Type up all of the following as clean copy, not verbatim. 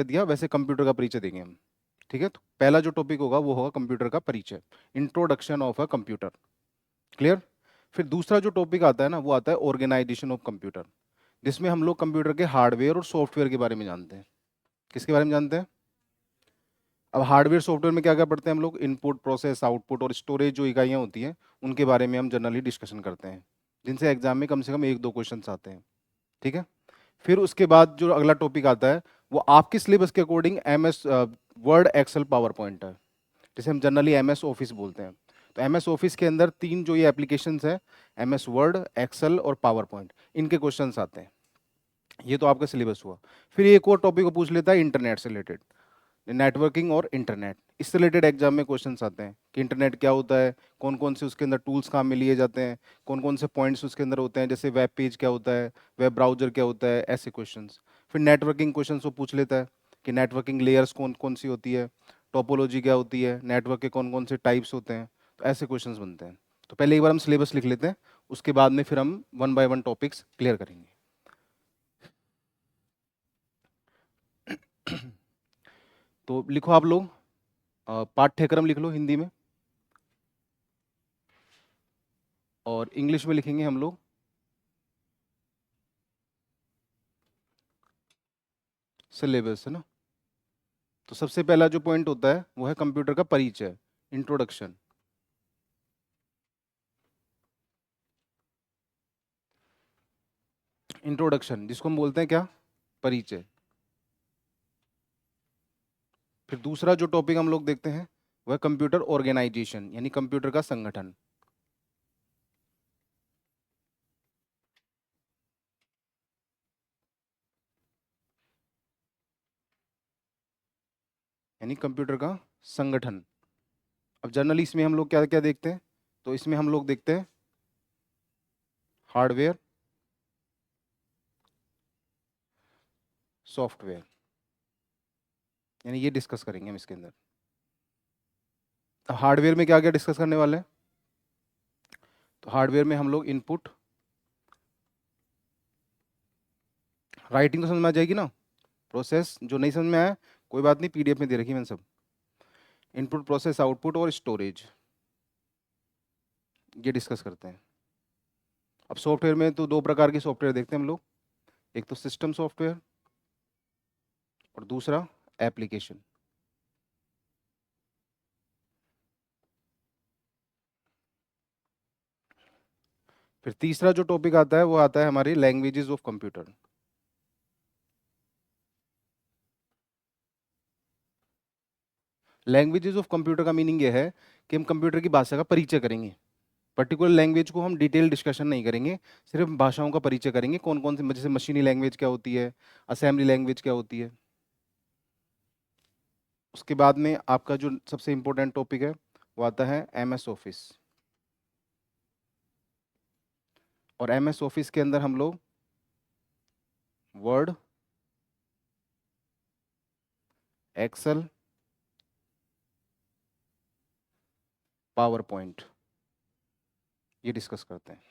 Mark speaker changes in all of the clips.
Speaker 1: दिया वैसे कंप्यूटर का परिचय देंगे हम। ठीक है, तो पहला जो टॉपिक होगा वो होगा कंप्यूटर का परिचय, introduction of a computer. Clear. फिर दूसरा जो टॉपिक आता है ना वो आता है ऑर्गेनाइजेशन ऑफ कंप्यूटर, जिसमें हम लोग कंप्यूटर के हार्डवेयर और सॉफ्टवेयर के बारे में जानते हैं। किसके बारे में जानते हैं? अब हार्डवेयर सॉफ्टवेयर में क्या क्या पढ़ते हैं हम लोग? इनपुट, प्रोसेस, आउटपुट और स्टोरेज जो इकाइयाँ होती हैं उनके बारे में हम जनरली डिस्कशन करते हैं, जिनसे एग्जाम में कम से कम एक दो क्वेश्चन आते हैं। ठीक है। फिर उसके बाद जो अगला टॉपिक आता है वो आपके सिलेबस के according MS word, excel, PowerPoint है, जिसे हम जनरली MS ऑफिस बोलते हैं। तो MS ऑफिस के अंदर तीन जो ये एप्लीकेशंस है, MS वर्ड, एक्सेल और पावर पॉइंट, इनके क्वेश्चंस आते हैं। ये तो आपका सिलेबस हुआ। फिर एक और टॉपिक को पूछ लेता है इंटरनेट से रिलेटेड, नेटवर्किंग और इंटरनेट, इससे रिलेटेड एग्जाम में क्वेश्चंस आते हैं कि इंटरनेट क्या होता है, कौन कौन से उसके अंदर टूल्स काम में लिए जाते हैं, कौन कौन से पॉइंट्स उसके अंदर होते हैं, जैसे वेब पेज क्या होता है, वेब ब्राउजर क्या होता है, ऐसे क्वेश्चंस। फिर नेटवर्किंग क्वेश्चंस वो पूछ लेता है कि नेटवर्किंग लेयर्स कौन कौन सी होती है, टोपोलॉजी क्या होती है, नेटवर्क के कौन कौन से टाइप्स होते हैं। तो ऐसे क्वेश्चन बनते हैं। तो पहले एक बार हम सिलेबस लिख लेते हैं, उसके बाद में फिर हम one by one topics clear करेंगे। तो लिखो आप लोग, पाठ्यक्रम लिख लो हिंदी में, और इंग्लिश में लिखेंगे हम लोग सिलेबस, है ना। तो सबसे पहला जो पॉइंट होता है वो है कंप्यूटर का परिचय, इंट्रोडक्शन। इंट्रोडक्शन जिसको हम बोलते हैं क्या? परिचय। फिर दूसरा जो टॉपिक हम लोग देखते हैं वह है कंप्यूटर ऑर्गेनाइजेशन, यानी कंप्यूटर का संगठन। यानी कंप्यूटर का संगठन। अब जनरली इसमें हम लोग क्या क्या देखते हैं? तो इसमें हम लोग देखते हैं हार्डवेयर, सॉफ्टवेयर, यानी ये डिस्कस करेंगे हम इसके अंदर। अब हार्डवेयर में क्या क्या डिस्कस करने वाले हैं? तो हार्डवेयर में हम लोग इनपुट, राइटिंग तो समझ में आ जाएगी ना, प्रोसेस जो नहीं समझ में आया कोई बात नहीं, PDF में दे रखी है मैंने सब। इनपुट, प्रोसेस, आउटपुट और स्टोरेज, ये डिस्कस करते हैं। अब सॉफ्टवेयर में तो दो प्रकार के सॉफ्टवेयर देखते हैं हम लोग, एक तो सिस्टम सॉफ्टवेयर और दूसरा एप्लीकेशन। फिर तीसरा जो टॉपिक आता है वो आता है हमारी languages of computer. Languages of computer का मीनिंग ये है कि हम कंप्यूटर की भाषा का परिचय करेंगे। पर्टिकुलर लैंग्वेज को हम डिटेल डिस्कशन नहीं करेंगे, सिर्फ भाषाओं का परिचय करेंगे, कौन कौन सी, जैसे मशीनी लैंग्वेज क्या होती है, असेंबली लैंग्वेज क्या होती है। उसके बाद में आपका जो सबसे इंपॉर्टेंट टॉपिक है वो आता है MS ऑफिस। और MS ऑफिस के अंदर हम लोग वर्ड, एक्सेल, पावर पॉइंट, ये डिस्कस करते हैं।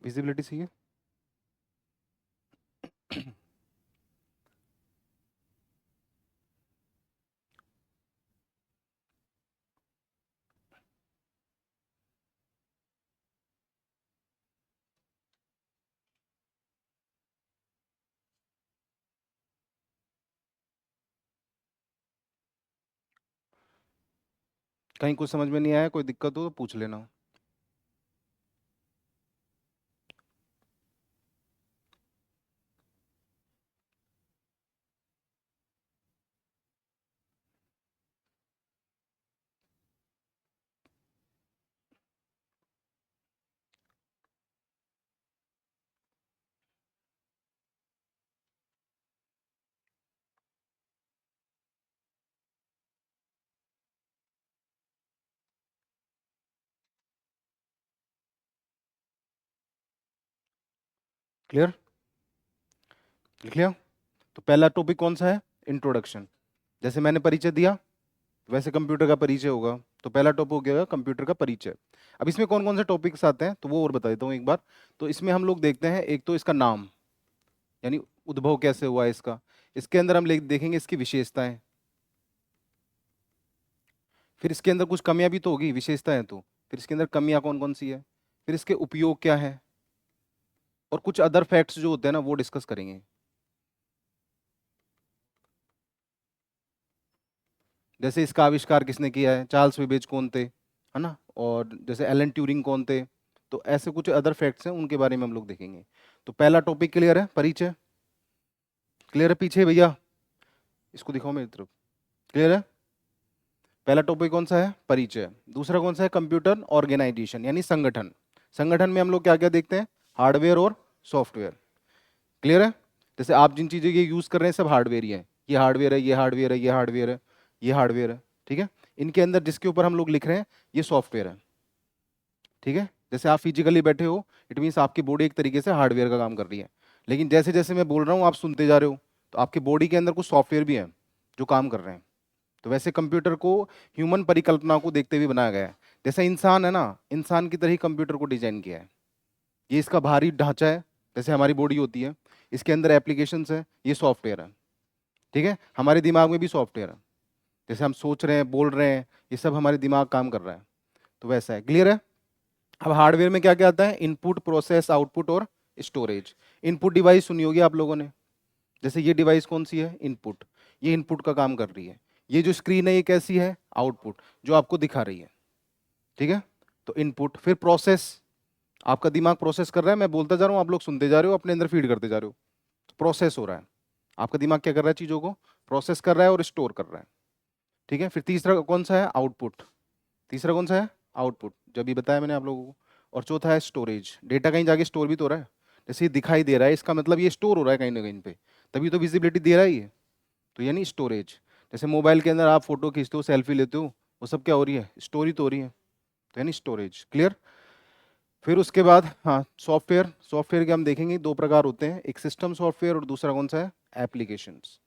Speaker 1: विजिबिलिटी सही है? कहीं कुछ समझ में नहीं आया, कोई दिक्कत हो तो पूछ लेना। क्लियर? लिख लिया? तो पहला टॉपिक कौन सा है? इंट्रोडक्शन। जैसे मैंने परिचय दिया वैसे कंप्यूटर का परिचय होगा, तो पहला टॉपिक हो गया कंप्यूटर का परिचय। अब इसमें कौन कौन से टॉपिक्स आते हैं तो वो और बता देता हूँ एक बार। तो इसमें हम लोग देखते हैं एक तो इसका नाम, यानी उद्भव कैसे हुआ है इसका। इसके अंदर हम देखेंगे इसकी विशेषताएं। फिर इसके अंदर कुछ कमियां भी तो होगी, विशेषताएं तो फिर इसके अंदर कमियां कौन कौन सी है। फिर इसके उपयोग क्या है, और कुछ अदर फैक्ट्स जो होते हैं ना वो डिस्कस करेंगे। जैसे इसका आविष्कार किसने किया है, चार्ल्स बेबेज कौन थे, है ना, और जैसे एलन ट्यूरिंग कौन थे। तो ऐसे कुछ अदर फैक्ट्स हैं, उनके बारे में हम लोग देखेंगे। तो पहला टॉपिक क्लियर है, परिचय। क्लियर है पीछे भैया, इसको दिखाओ मेरी तरफ। क्लियर है। पहला टॉपिक कौन सा है, परिचय। दूसरा कौन सा है, कंप्यूटर ऑर्गेनाइजेशन यानी संगठन। संगठन में हम लोग क्या क्या देखते हैं, हार्डवेयर और सॉफ्टवेयर। क्लियर है। जैसे आप जिन चीज़ों के यूज़ कर रहे हैं सब हार्डवेयर ही है, ये हार्डवेयर है, ये हार्डवेयर है, ये हार्डवेयर है, ये हार्डवेयर है। ठीक है। इनके अंदर जिसके ऊपर हम लोग लिख रहे हैं ये सॉफ्टवेयर है। ठीक है। जैसे आप फिजिकली बैठे हो, इट मीन्स आपकी बॉडी एक तरीके से हार्डवेयर का काम कर रही है। लेकिन जैसे जैसे मैं बोल रहा हूँ आप सुनते जा रहे हो, तो आपकी बॉडी के अंदर कुछ सॉफ्टवेयर भी हैं जो काम कर रहे हैं। तो वैसे कंप्यूटर को ह्यूमन परिकल्पना को देखते हुए बनाया गया है। जैसे इंसान है ना, इंसान की तरह ही कंप्यूटर को डिजाइन किया है। ये इसका बाहरी ढांचा है, जैसे हमारी बॉडी होती है, इसके अंदर एप्लीकेशंस है, ये सॉफ्टवेयर है। ठीक है। हमारे दिमाग में भी सॉफ्टवेयर है, जैसे हम सोच रहे हैं, बोल रहे हैं, ये सब हमारे दिमाग काम कर रहा है। तो वैसा है। क्लियर है। अब हार्डवेयर में क्या क्या आता है, इनपुट, प्रोसेस, आउटपुट और स्टोरेज। इनपुट डिवाइस सुनी होगी आप लोगों ने, जैसे ये डिवाइस कौन सी है, इनपुट, ये इनपुट का काम कर रही है। ये जो स्क्रीन है ये कैसी है, आउटपुट, जो आपको दिखा रही है। ठीक है। तो इनपुट। फिर प्रोसेस, आपका दिमाग प्रोसेस कर रहा है, मैं बोलता जा रहा हूँ आप लोग सुनते जा रहे हो, अपने अंदर फीड करते जा रहे हो। प्रोसेस हो रहा है, आपका दिमाग क्या कर रहा है, चीज़ों को प्रोसेस कर रहा है और स्टोर कर रहा है। ठीक है। फिर तीसरा कौन सा है, आउटपुट। तीसरा कौन सा है, आउटपुट, जो अभी बताया मैंने आप लोगों को। और चौथा है स्टोरेज, डेटा कहीं जाके स्टोर भी तो हो रहा है। जैसे ये दिखाई दे रहा है, इसका मतलब ये स्टोर हो रहा है कहीं ना कहीं पे, तभी तो विजिबिलिटी दे रहा है ये। तो यानी स्टोरेज। जैसे मोबाइल के अंदर आप फोटो खींचते हो, सेल्फी लेते हो, वो सब क्या हो रही है, स्टोरी तो हो रही है। तो यानी स्टोरेज। क्लियर। फिर उसके बाद हाँ सॉफ्टवेयर। सॉफ्टवेयर के हम देखेंगे दो प्रकार होते हैं, एक सिस्टम सॉफ्टवेयर और दूसरा कौन सा है, एप्लीकेशंस।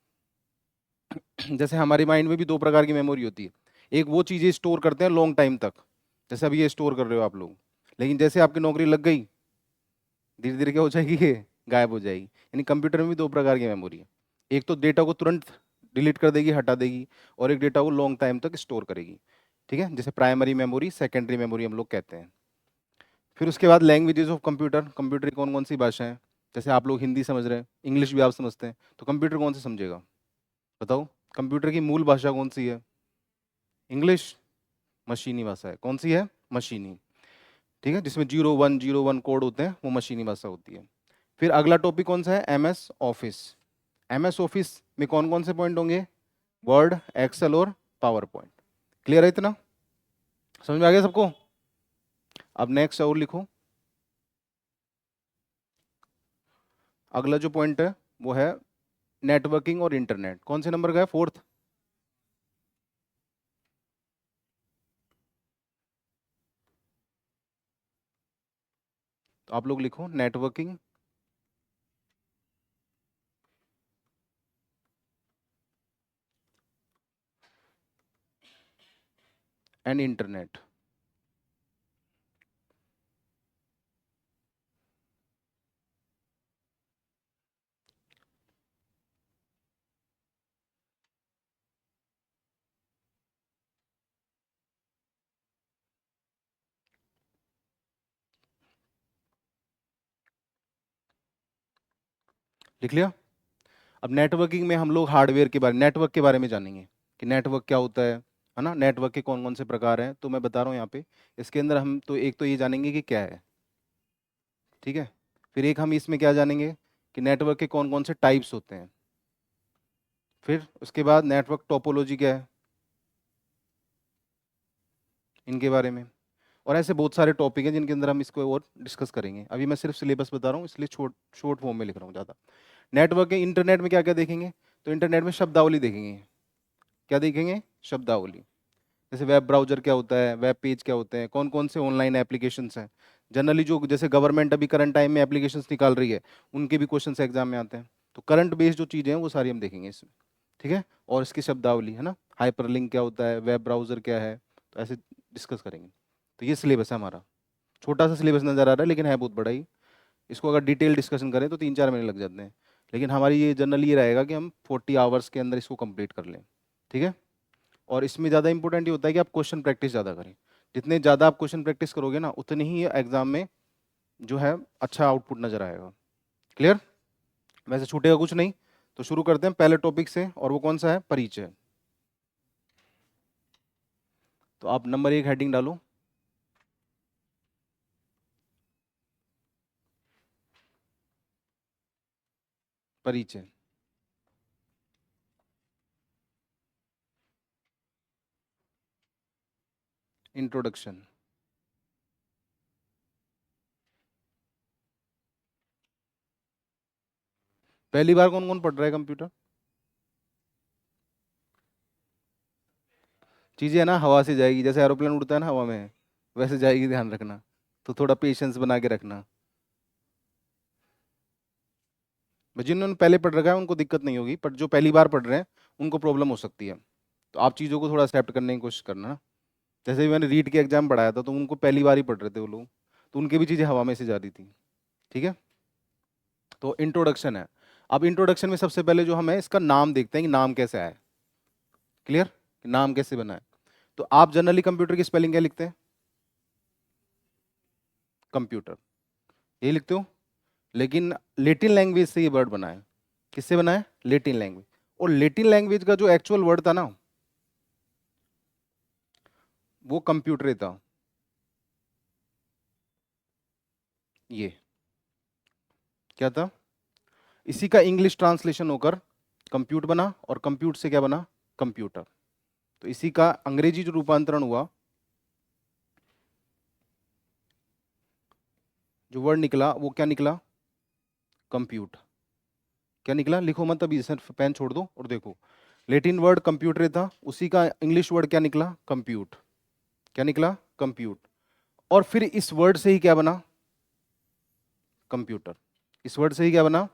Speaker 1: जैसे हमारे माइंड में भी दो प्रकार की मेमोरी होती है। एक वो चीज़ें स्टोर करते हैं लॉन्ग टाइम तक, जैसे अभी ये स्टोर कर रहे हो आप लोग। लेकिन जैसे आपकी नौकरी लग गई, धीरे धीरे क्या हो जाएगी, ये गायब हो जाएगी। यानी कंप्यूटर में भी दो प्रकार की मेमोरी है। एक तो डेटा को तुरंत डिलीट कर देगी, हटा देगी, और एक डेटा को लॉन्ग टाइम तक स्टोर करेगी। ठीक है। जैसे प्राइमरी मेमोरी, सेकेंडरी मेमोरी हम लोग कहते हैं। फिर उसके बाद लैंग्वेजेस ऑफ कंप्यूटर। कंप्यूटर की कौन कौन सी भाषाएं हैं। जैसे आप लोग हिंदी समझ रहे हैं, इंग्लिश भी आप समझते हैं, तो कंप्यूटर कौन से समझेगा, बताओ। कंप्यूटर की मूल भाषा कौन सी है, इंग्लिश। मशीनी भाषा है, कौन सी है, मशीनी। ठीक है। जिसमें 0101 कोड होते हैं, वो मशीनी भाषा होती है। फिर अगला टॉपिक कौन सा है, M S office. M S office में कौन कौन से पॉइंट होंगे, वर्ड, एक्सेल और पावर पॉइंट। क्लियर है इतना, समझ में आ गया सबको। अब नेक्स्ट और लिखो। अगला जो पॉइंट है वो है नेटवर्किंग और इंटरनेट। कौन से नंबर का है, फोर्थ। तो आप लोग लिखो नेटवर्किंग एंड इंटरनेट। लिख लिया। अब नेटवर्किंग में हम लोग हार्डवेयर के बारे, नेटवर्क के बारे में जानेंगे कि नेटवर्क क्या होता है ना, नेटवर्क के कौन कौन से प्रकार हैं। तो मैं बता रहा हूँ यहाँ पे, इसके अंदर हम तो एक तो ये जानेंगे कि क्या है। ठीक है। फिर एक हम इसमें क्या जानेंगे कि नेटवर्क के कौन कौन से टाइप्स होते हैं। फिर उसके बाद नेटवर्क टोपोलॉजी क्या है, इनके बारे में। और ऐसे बहुत सारे टॉपिक हैं जिनके अंदर हम इसको और डिस्कस करेंगे। अभी मैं सिर्फ सिलेबस बता रहा हूँ, इसलिए शॉर्ट फॉर्म में लिख रहा हूँ ज़्यादा। नेटवर्क के इंटरनेट में क्या क्या देखेंगे, तो इंटरनेट में शब्दावली देखेंगे। क्या देखेंगे, शब्दावली। जैसे वेब ब्राउजर क्या होता है, वेब पेज क्या होते हैं, कौन कौन से ऑनलाइन एप्लीकेशंस हैं। जनरली जो जैसे गवर्नमेंट अभी करंट टाइम में एप्लीकेशंस निकाल रही है, उनके भी क्वेश्चंस एग्जाम में आते हैं। तो करंट बेस्ड जो चीज़ें हैं वो सारी हम देखेंगे इसमें। ठीक है। और इसकी शब्दावली है ना, हाइपरलिंक क्या होता है, वेब ब्राउजर क्या है, तो ऐसे डिस्कस करेंगे। तो ये सिलेबस है हमारा। छोटा सा सिलेबस नज़र आ रहा है लेकिन है बहुत बड़ा ही। इसको अगर डिटेल डिस्कशन करें तो 3-4 महीने लग जाते हैं, लेकिन हमारी ये जनरली ये रहेगा कि हम 40 आवर्स के अंदर इसको कंप्लीट कर लें। ठीक है। और इसमें ज़्यादा इंपॉर्टेंट ये होता है कि आप क्वेश्चन प्रैक्टिस ज़्यादा करें। जितने ज़्यादा आप क्वेश्चन प्रैक्टिस करोगे ना, उतनी ही एग्जाम में जो है अच्छा आउटपुट नज़र आएगा। क्लियर। वैसे छूटेगा कुछ नहीं। तो शुरू करते हैं पहले टॉपिक से, और वो कौन सा है? परिचय। तो आप नंबर 1 हेडिंग डालो। परिचय। इंट्रोडक्शन। पहली बार कौन कौन पढ़ रहा है कंप्यूटर? चीज़ें है ना हवा से जाएगी, जैसे एरोप्लेन उड़ता है ना हवा में, वैसे जाएगी, ध्यान रखना। तो थोड़ा पेशेंस बना के रखना। जिन्होंने पहले पढ़ रखा है उनको दिक्कत नहीं होगी, पर जो पहली बार पढ़ रहे हैं उनको प्रॉब्लम हो सकती है। तो आप चीज़ों को थोड़ा एक्सेप्ट करने की कोशिश करना ना। जैसे भी मैंने रीट के एग्जाम पढ़ाया था तो उनको पहली बार ही पढ़ रहे थे वो लोग, तो उनकी भी चीज़ें हवा में से जा रही थी। ठीक है। तो इंट्रोडक्शन है। अब इंट्रोडक्शन में सबसे पहले जो हम है इसका नाम देखते हैं कि नाम कैसे आया। क्लियर। नाम कैसे बना है। तो आप जनरली कंप्यूटर की स्पेलिंग क्या लिखते हैं? कंप्यूटर, ये लिखते हो। लेकिन लेटिन लैंग्वेज से ये वर्ड बना है। किससे बना है? Latin language. और लेटिन लैंग्वेज का जो एक्चुअल वर्ड था ना, वो कंप्यूटर था। ये क्या था? इसी का इंग्लिश ट्रांसलेशन होकर कंप्यूट बना, और कंप्यूट से क्या बना? कंप्यूटर। तो इसी का अंग्रेजी जो रूपांतरण हुआ, जो वर्ड निकला वो क्या निकला? कंप्यूट। क्या निकला? लिखो मत अभी, सिर्फ पेन छोड़ दो और देखो। लेटिन वर्ड कंप्यूटर था, उसी का इंग्लिश वर्ड क्या निकला? कंप्यूट। क्या निकला? कंप्यूट। और फिर इस वर्ड से ही क्या बना? कंप्यूटर। इस वर्ड से ही क्या बना?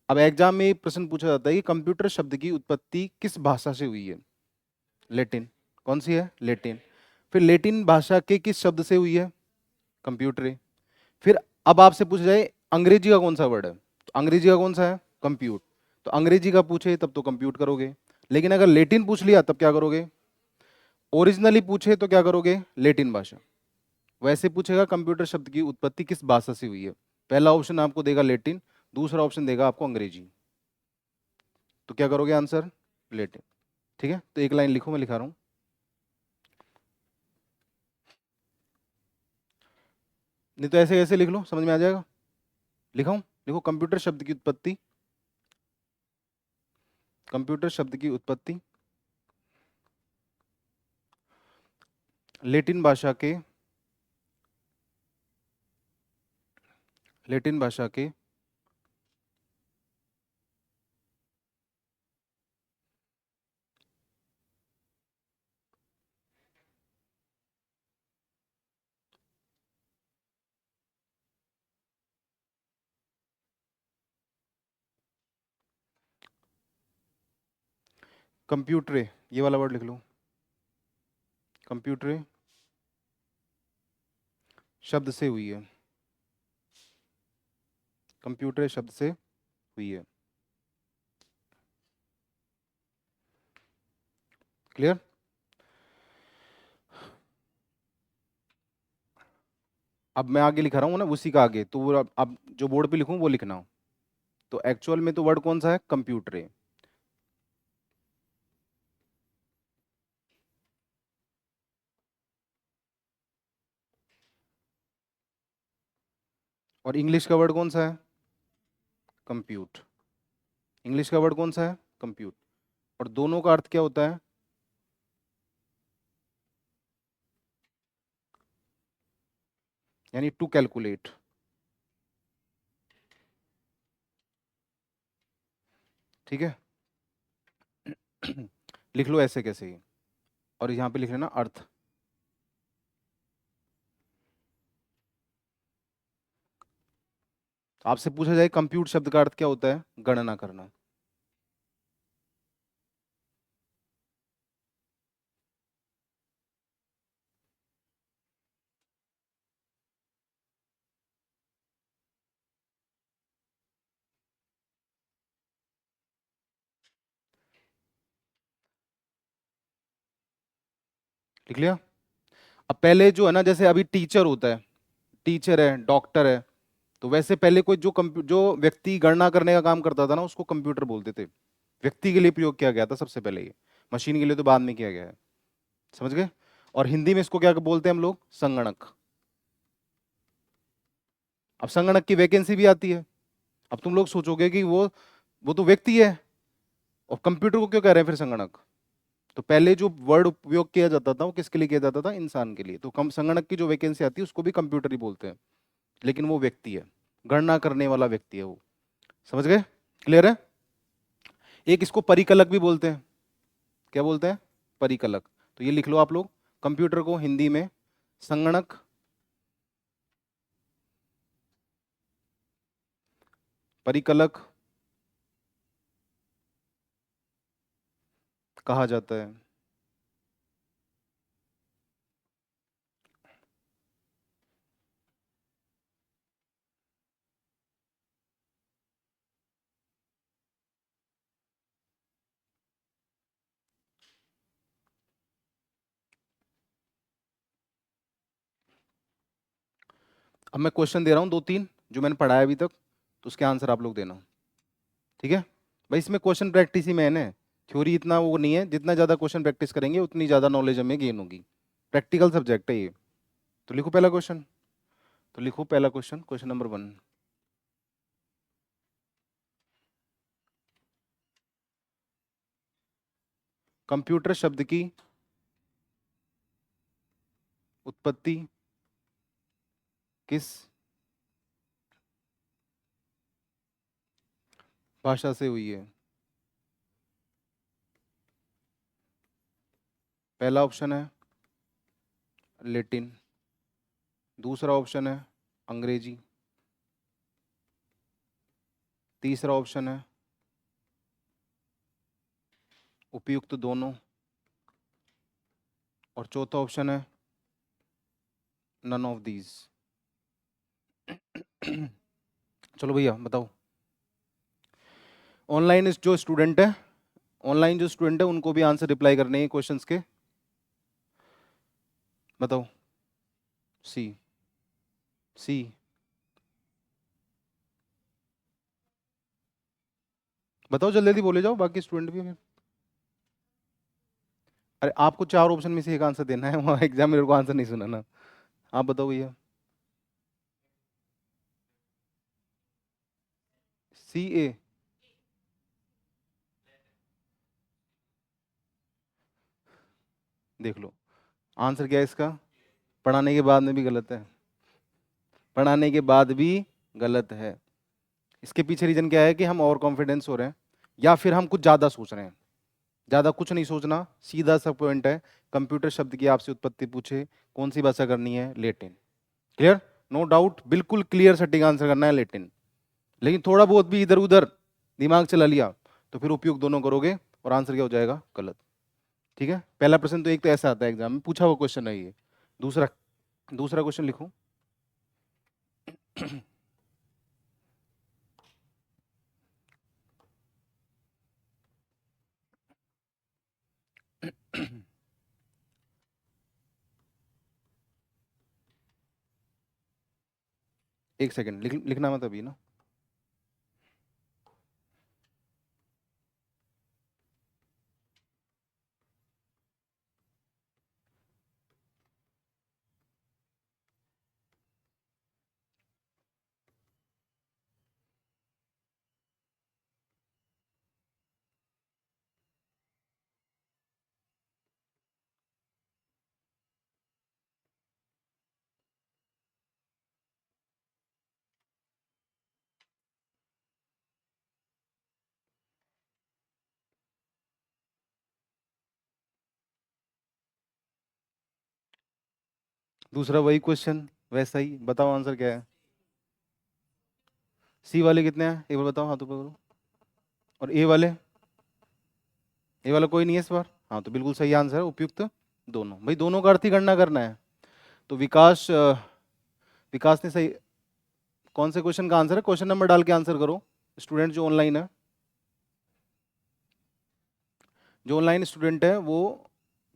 Speaker 1: अब एग्जाम में प्रश्न पूछा जाता है कि कंप्यूटर शब्द की उत्पत्ति किस भाषा से हुई है? लेटिन। कौन सी है? लेटिन। फिर लेटिन भाषा के किस शब्द से हुई है? कंप्यूटर। फिर अब आपसे पूछा जाए अंग्रेजी का कौन सा वर्ड है, तो अंग्रेजी का कौन सा है? कंप्यूट। तो अंग्रेजी का पूछे तब तो कंप्यूट करोगे, लेकिन अगर लेटिन पूछ लिया तब क्या करोगे? ओरिजिनली पूछे तो क्या करोगे? लेटिन भाषा। वैसे पूछेगा कंप्यूटर शब्द की उत्पत्ति किस भाषा से हुई है, पहला ऑप्शन आपको देगा लेटिन, दूसरा ऑप्शन देगा आपको अंग्रेजी। तो क्या करोगे आंसर? लेटिन। ठीक है। तो एक लाइन लिखो, मैं लिखा रहा हूं। नहीं तो ऐसे ऐसे लिख लो, समझ में आ जाएगा। लिखाऊं? लिखो कंप्यूटर शब्द की उत्पत्ति। कंप्यूटर शब्द की उत्पत्ति लेटिन भाषा के, लेटिन भाषा के कंप्यूटरे, ये वाला वर्ड लिख लो। कंप्यूटरे शब्द से हुई है। कंप्यूटर शब्द से हुई है। क्लियर। अब मैं आगे लिखा रहा हूँ ना, उसी का आगे तो अब जो बोर्ड पे लिखूं वो लिखना। तो एक्चुअल में तो वर्ड कौन सा है? कंप्यूटर है। और इंग्लिश का वर्ड कौन सा है? कंप्यूट। इंग्लिश का वर्ड कौन सा है? कंप्यूट। और दोनों का अर्थ क्या होता है? यानी टू कैलकुलेट। ठीक है। लिख लो ऐसे कैसे ही, और यहाँ पे लिख लेना अर्थ। आपसे पूछा जाए कंप्यूट शब्द का अर्थ क्या होता है? गणना करना। लिख लिया? अब पहले जो है ना, जैसे अभी टीचर होता है, टीचर है, डॉक्टर है, तो वैसे पहले कोई जो व्यक्ति गणना करने का काम करता था ना, उसको कंप्यूटर बोलते थे। व्यक्ति के लिए प्रयोग किया गया था सबसे पहले, ये मशीन के लिए तो बाद में किया गया है। समझ गए? और हिंदी में इसको क्या बोलते हैं हम लोग? संगणक। अब संगणक की वैकेंसी भी आती है। अब तुम लोग सोचोगे कि वो तो व्यक्ति है, और कंप्यूटर को क्यों कह रहे हैं फिर संगणक? तो पहले जो वर्ड उपयोग किया जाता था वो किसके लिए किया जाता था? इंसान के लिए। तो कम संगणक की जो वैकेंसी आती है उसको भी कंप्यूटर ही बोलते हैं, लेकिन वो व्यक्ति है, गणना करने वाला व्यक्ति है वो। समझ गए? क्लियर है? एक इसको परिकलक भी बोलते हैं। क्या बोलते हैं? परिकलक। तो ये लिख लो आप लोग, कंप्यूटर को हिंदी में संगणक, परिकलक कहा जाता है। अब मैं क्वेश्चन दे रहा हूं दो तीन जो मैंने पढ़ाया अभी तक, तो उसके आंसर आप लोग देना। ठीक है भाई? इसमें क्वेश्चन प्रैक्टिस ही मेन है, थ्योरी इतना वो नहीं है। जितना ज़्यादा क्वेश्चन प्रैक्टिस करेंगे उतनी ज़्यादा नॉलेज हमें गेन होगी। प्रैक्टिकल सब्जेक्ट है ये। तो लिखो पहला क्वेश्चन। तो लिखो पहला क्वेश्चन, क्वेश्चन नंबर 1। कंप्यूटर शब्द की उत्पत्ति किस भाषा से हुई है? पहला ऑप्शन है लेटिन, दूसरा ऑप्शन है अंग्रेजी, तीसरा ऑप्शन है उपयुक्त दोनों, और चौथा ऑप्शन है नन ऑफ दीज। चलो भैया बताओ। ऑनलाइन जो स्टूडेंट है, ऑनलाइन जो स्टूडेंट है उनको भी आंसर रिप्लाई करने हैं क्वेश्चंस के। बताओ। सी। सी। बताओ जल्दी जल्दी बोले जाओ, बाकी स्टूडेंट भी हैं। अरे आपको चार ऑप्शन में से एक आंसर देना है, वहाँ एग्जामिनर को आंसर नहीं सुनाना। आप बताओ भैया। सी ए। देख लो आंसर क्या है इसका, पढ़ाने के बाद में भी गलत है। पढ़ाने के बाद भी गलत है। इसके पीछे रीजन क्या है कि हम ओवर कॉन्फिडेंस हो रहे हैं, या फिर हम कुछ ज़्यादा सोच रहे हैं। ज़्यादा कुछ नहीं सोचना, सीधा सा पॉइंट है। कंप्यूटर शब्द की आपसे उत्पत्ति पूछे, कौन सी भाषा करनी है? लेटिन। क्लियर? नो डाउट, बिल्कुल क्लियर सटीक आंसर करना है लेटिन। लेकिन थोड़ा बहुत भी इधर उधर दिमाग चला लिया तो फिर उपयोग दोनों करोगे और आंसर क्या हो जाएगा? गलत। ठीक है? पहला प्रश्न तो एक तो ऐसा आता है एग्जाम में, पूछा हुआ क्वेश्चन है ये। दूसरा, दूसरा क्वेश्चन लिखो। एक सेकंड, लिखना मत अभी ना। दूसरा वही क्वेश्चन, वैसा ही। बताओ आंसर क्या है? सी वाले कितने हैं एक बार बताओ, हाथों पे करो। और ए वाले? ए वाला कोई नहीं है इस बार। हाँ तो बिल्कुल सही आंसर है, उपयुक्त दोनों। भाई दोनों का अर्थ ही गणना करना है। तो विकास, विकास ने सही। कौन से क्वेश्चन का आंसर है? क्वेश्चन नंबर डाल के आंसर करो, स्टूडेंट जो ऑनलाइन है। जो ऑनलाइन स्टूडेंट है वो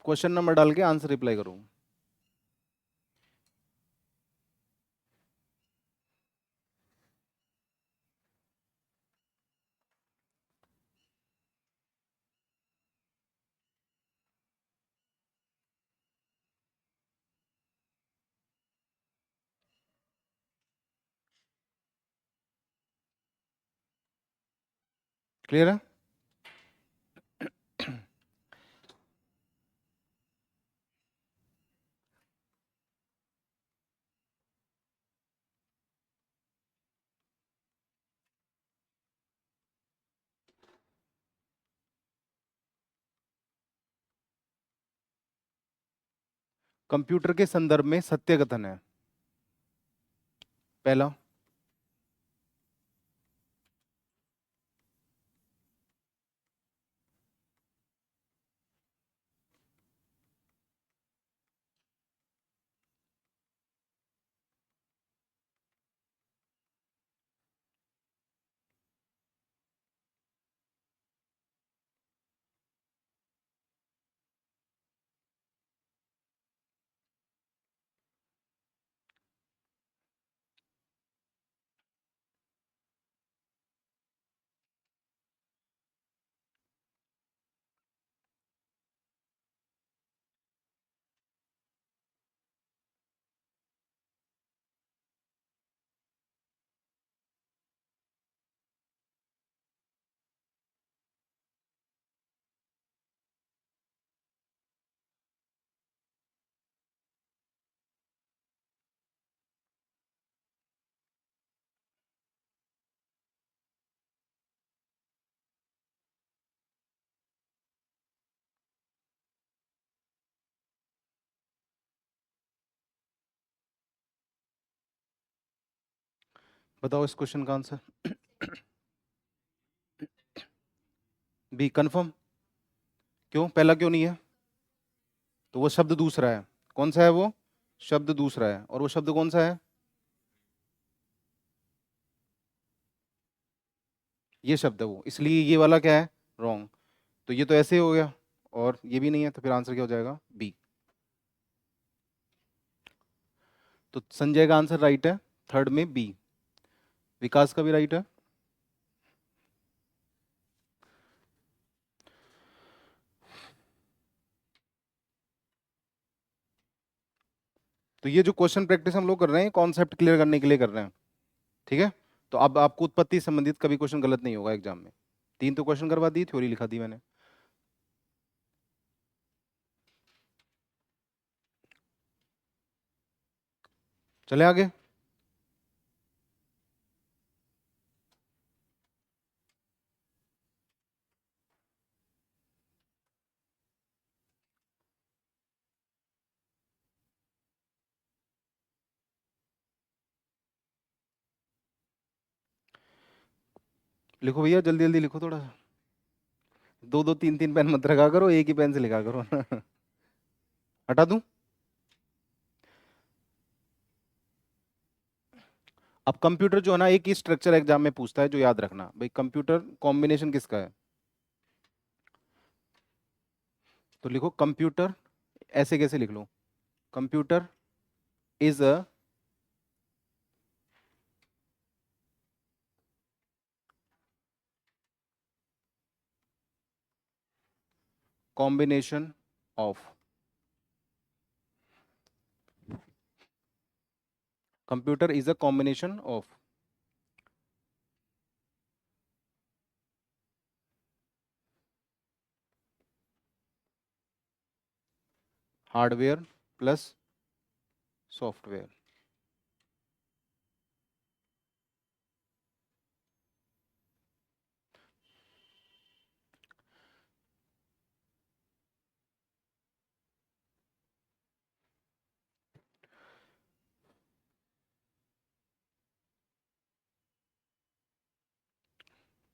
Speaker 1: क्वेश्चन नंबर डाल के आंसर रिप्लाई करो। क्लियर है? कंप्यूटर के संदर्भ में सत्य कथन है। पहला, बताओ इस क्वेश्चन का आंसर। B, confirm. क्यों, पहला क्यों नहीं है? तो वो शब्द दूसरा है। कौन सा है वो? शब्द दूसरा है। और वो शब्द कौन सा है? ये शब्द है वो, इसलिए ये वाला क्या है? रॉन्ग। तो ये तो ऐसे ही हो गया, और ये भी नहीं है, तो फिर आंसर क्या हो जाएगा? बी। तो संजय का आंसर राइट है, थर्ड में बी। विकास का भी राइट है। तो ये जो क्वेश्चन प्रैक्टिस हम लोग कर रहे हैं, कॉन्सेप्ट क्लियर करने के लिए कर रहे हैं। ठीक है? तो अब आपको उत्पत्ति से संबंधित कभी क्वेश्चन गलत नहीं होगा एग्जाम में। तीन तो क्वेश्चन करवा दी, थ्योरी लिखा दी मैंने। चले आगे। लिखो भैया, जल्दी जल्दी लिखो थोड़ा सा। दो दो तीन तीन पेन मत रखा करो, एक ही पेन से लिखा करो। हटा दूं? अब कंप्यूटर जो है ना, एक ही स्ट्रक्चर एग्जाम में पूछता है, जो याद रखना भाई, कंप्यूटर कॉम्बिनेशन किसका है? तो लिखो कंप्यूटर, ऐसे कैसे लिख लो? Computer is a combination of, computer is a combination of hardware plus software.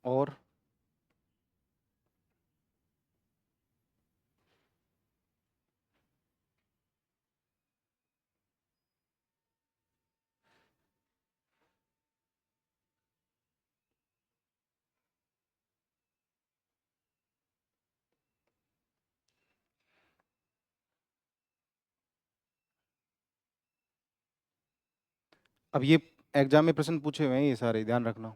Speaker 1: और अब ये एग्जाम में प्रश्न पूछे हुए हैं ये सारे, ध्यान रखना।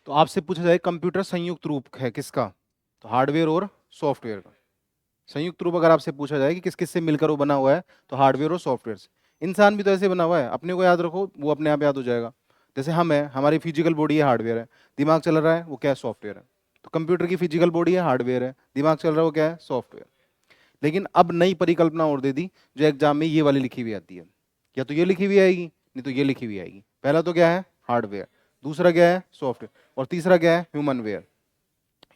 Speaker 1: तो आपसे पूछा जाए कंप्यूटर संयुक्त रूप है किसका, तो हार्डवेयर और सॉफ्टवेयर का। संयुक्त रूप अगर आपसे पूछा जाए कि किस किस से मिलकर वो बना हुआ है, तो हार्डवेयर और सॉफ्टवेयर से। इंसान भी तो ऐसे बना हुआ है, अपने को याद रखो वो अपने आप याद हो जाएगा। जैसे हम है, हमारी फिजिकल बॉडी है, हार्डवेयर है। दिमाग चल रहा है, वो क्या है, सॉफ्टवेयर है। तो कंप्यूटर की फिजिकल बॉडी है, हार्डवेयर है। दिमाग चल रहा है, वो क्या है, सॉफ्टवेयर। लेकिन अब नई परिकल्पना और दे दी, जो एग्जाम में ये वाली लिखी हुई आती है। या तो ये लिखी हुई आएगी, नहीं तो ये लिखी हुई आएगी। पहला तो क्या है, हार्डवेयर। दूसरा क्या है, सॉफ्टवेयर। और तीसरा क्या है, ह्यूमन वेयर।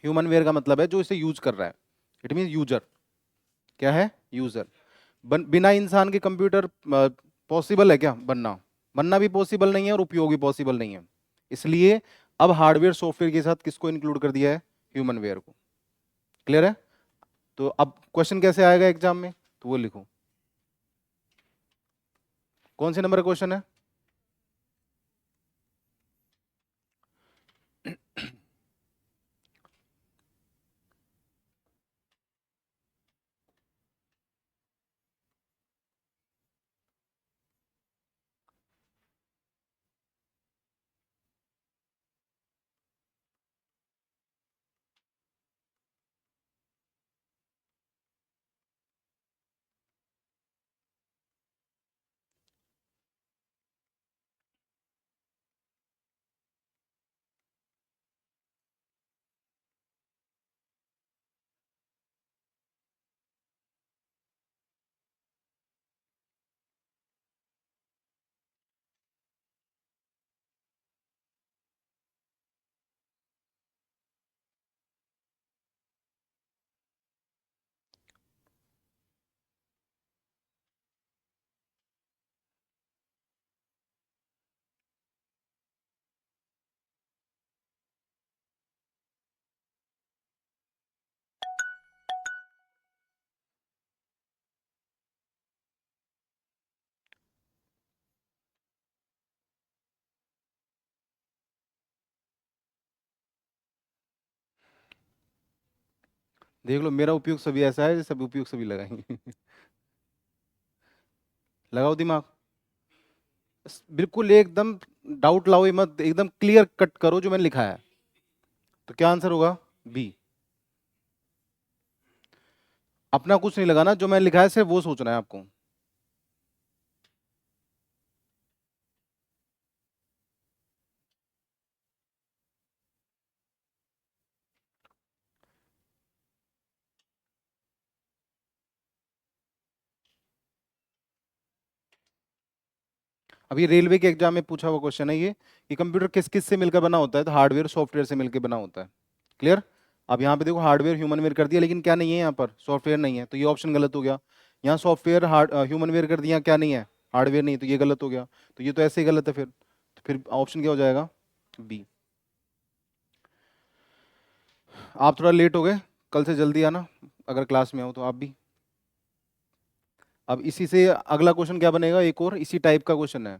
Speaker 1: ह्यूमन वेयर का मतलब है जो इसे यूज कर रहा है। It mean user. क्या है, यूजर। बिना इंसान के कंप्यूटर पॉसिबल है क्या बनना? बनना भी पॉसिबल नहीं है और उपयोग भी पॉसिबल नहीं है। इसलिए अब हार्डवेयर सॉफ्टवेयर के साथ किसको इंक्लूड कर दिया है, ह्यूमन वेयर को। क्लियर है? तो अब क्वेश्चन कैसे आएगा एग्जाम में, तो वो लिखो। कौन से नंबर का क्वेश्चन है? देख लो, मेरा उपयोग सभी ऐसा है जैसे उपयोग सभी लगाएंगे। लगाओ दिमाग। बिल्कुल एकदम डाउट लाओ ही मत, एकदम क्लियर कट करो जो मैंने लिखा है। तो क्या आंसर होगा, बी। अपना कुछ नहीं लगाना, जो मैंने लिखा है सिर्फ वो सोचना है आपको। अभी रेलवे के एग्जाम में पूछा हुआ क्वेश्चन है ये, कि कंप्यूटर किस किस से मिलकर बना होता है, तो हार्डवेयर सॉफ्टवेयर से मिलकर बना होता है। क्लियर? अब यहाँ पे देखो हार्डवेयर ह्यूमन वेयर कर दिया, लेकिन क्या नहीं है यहाँ पर, सॉफ्टवेयर नहीं है, तो ये ऑप्शन गलत हो गया। यहाँ सॉफ्टवेयर हार्ड ह्यूमन वेयर कर दिया, क्या नहीं है, हार्डवेयर नहीं, तो ये गलत हो गया। तो ये तो ऐसे ही गलत है फिर, तो फिर ऑप्शन क्या हो जाएगा, बी। आप थोड़ा लेट हो गए, कल से जल्दी आना, अगर क्लास में आओ तो आप भी। अब इसी से अगला क्वेश्चन क्या बनेगा, एक और इसी टाइप का क्वेश्चन है।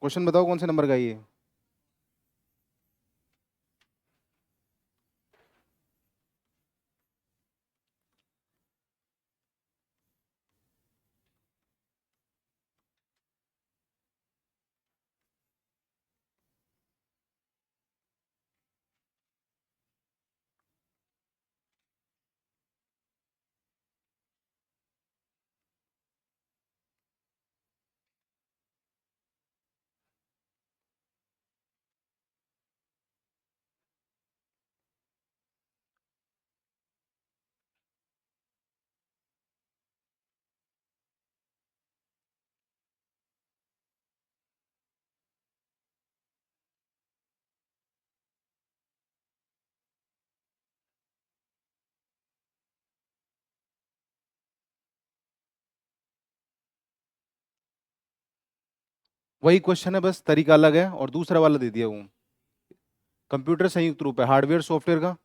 Speaker 1: क्वेश्चन बताओ कौन से नंबर का है ये। वही क्वेश्चन है, बस तरीका अलग है, और दूसरा वाला दे दिया वो कंप्यूटर संयुक्त रूप है हार्डवेयर सॉफ्टवेयर का।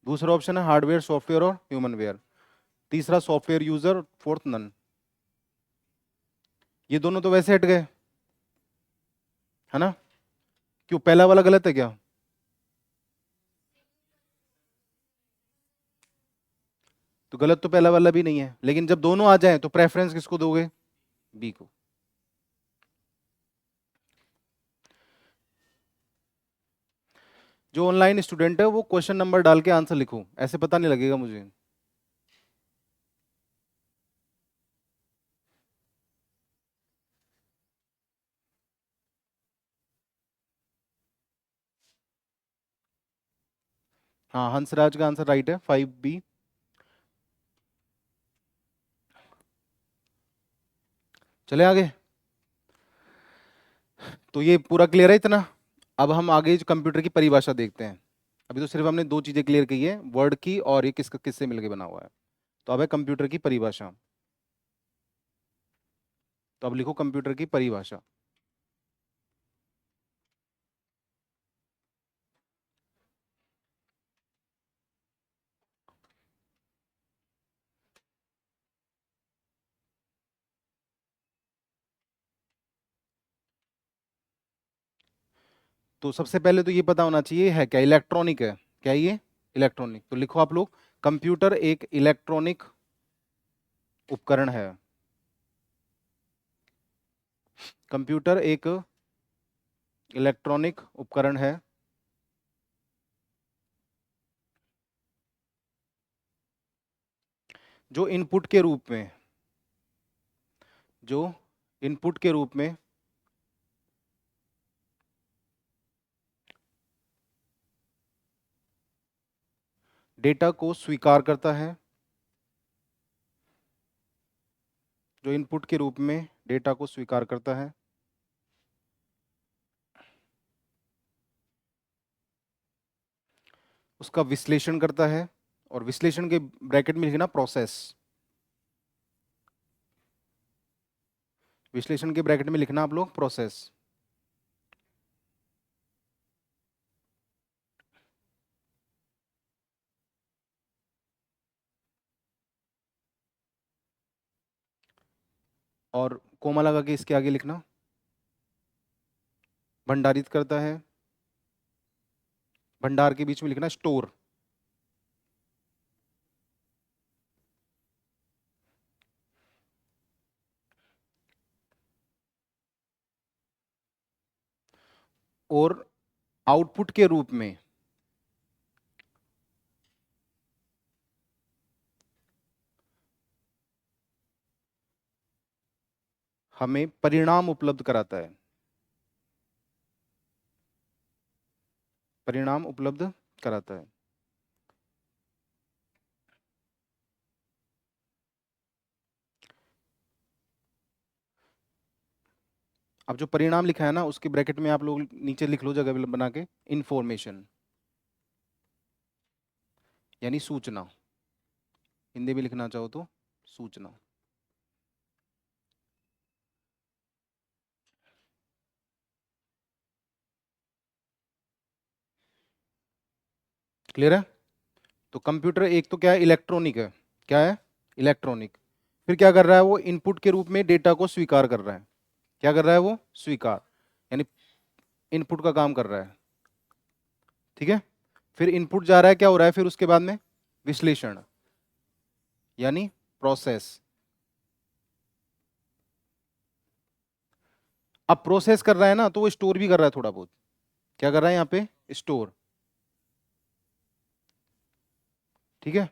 Speaker 1: दूसरा ऑप्शन है हार्डवेयर सॉफ्टवेयर और ह्यूमन वेयर। तीसरा सॉफ्टवेयर यूजर, फोर्थ नन। ये दोनों तो वैसे हट गए, है ना? क्यों, पहला वाला गलत है क्या? तो गलत तो पहला वाला भी नहीं है, लेकिन जब दोनों आ जाएं तो प्रेफरेंस किसको दोगे? बी को। जो ऑनलाइन स्टूडेंट है वो क्वेश्चन नंबर डाल के आंसर लिखो, ऐसे पता नहीं लगेगा मुझे। हाँ, हंसराज का आंसर राइट है, 5B। चले आगे। तो ये पूरा क्लियर है इतना। अब हम आगे जो कंप्यूटर की परिभाषा देखते हैं। अभी तो सिर्फ हमने दो चीजें क्लियर की है, वर्ड की और ये किसका किससे मिलके बना हुआ है। तो अब है कंप्यूटर की परिभाषा। तो अब लिखो कंप्यूटर की परिभाषा। तो सबसे पहले तो ये पता होना चाहिए है क्या, इलेक्ट्रॉनिक है क्या ये? इलेक्ट्रॉनिक। तो लिखो आप लोग, कंप्यूटर एक इलेक्ट्रॉनिक उपकरण है। कंप्यूटर एक इलेक्ट्रॉनिक उपकरण है जो इनपुट के रूप में, जो इनपुट के रूप में डेटा को स्वीकार करता है, जो इनपुट के रूप में डेटा को स्वीकार करता है, उसका विश्लेषण करता है, और विश्लेषण के ब्रैकेट में लिखना प्रोसेस, विश्लेषण के ब्रैकेट में लिखना आप लोग प्रोसेस। और कोमा लगा के इसके आगे लिखना भंडारित करता है, भंडार के बीच में लिखना स्टोर। और आउटपुट के रूप में हमें परिणाम उपलब्ध कराता है, परिणाम उपलब्ध कराता है। अब जो परिणाम लिखा है ना, उसके ब्रैकेट में आप लोग नीचे लिख लो जगह बना के, इंफॉर्मेशन, यानी सूचना। हिंदी में लिखना चाहो तो सूचना। क्लियर है? तो कंप्यूटर एक तो क्या है, इलेक्ट्रॉनिक है। क्या है? इलेक्ट्रॉनिक। फिर क्या कर रहा है वो, इनपुट के रूप में डेटा को स्वीकार कर रहा है। क्या कर रहा है वो? स्वीकार, यानी इनपुट का काम कर रहा है। ठीक है? फिर इनपुट जा रहा है, क्या हो रहा है फिर उसके बाद में? विश्लेषण, यानी प्रोसेस। अब प्रोसेस कर रहा है ना, तो वो स्टोर भी कर रहा है थोड़ा बहुत। क्या कर रहा है यहाँ पे? स्टोर। ठीक है?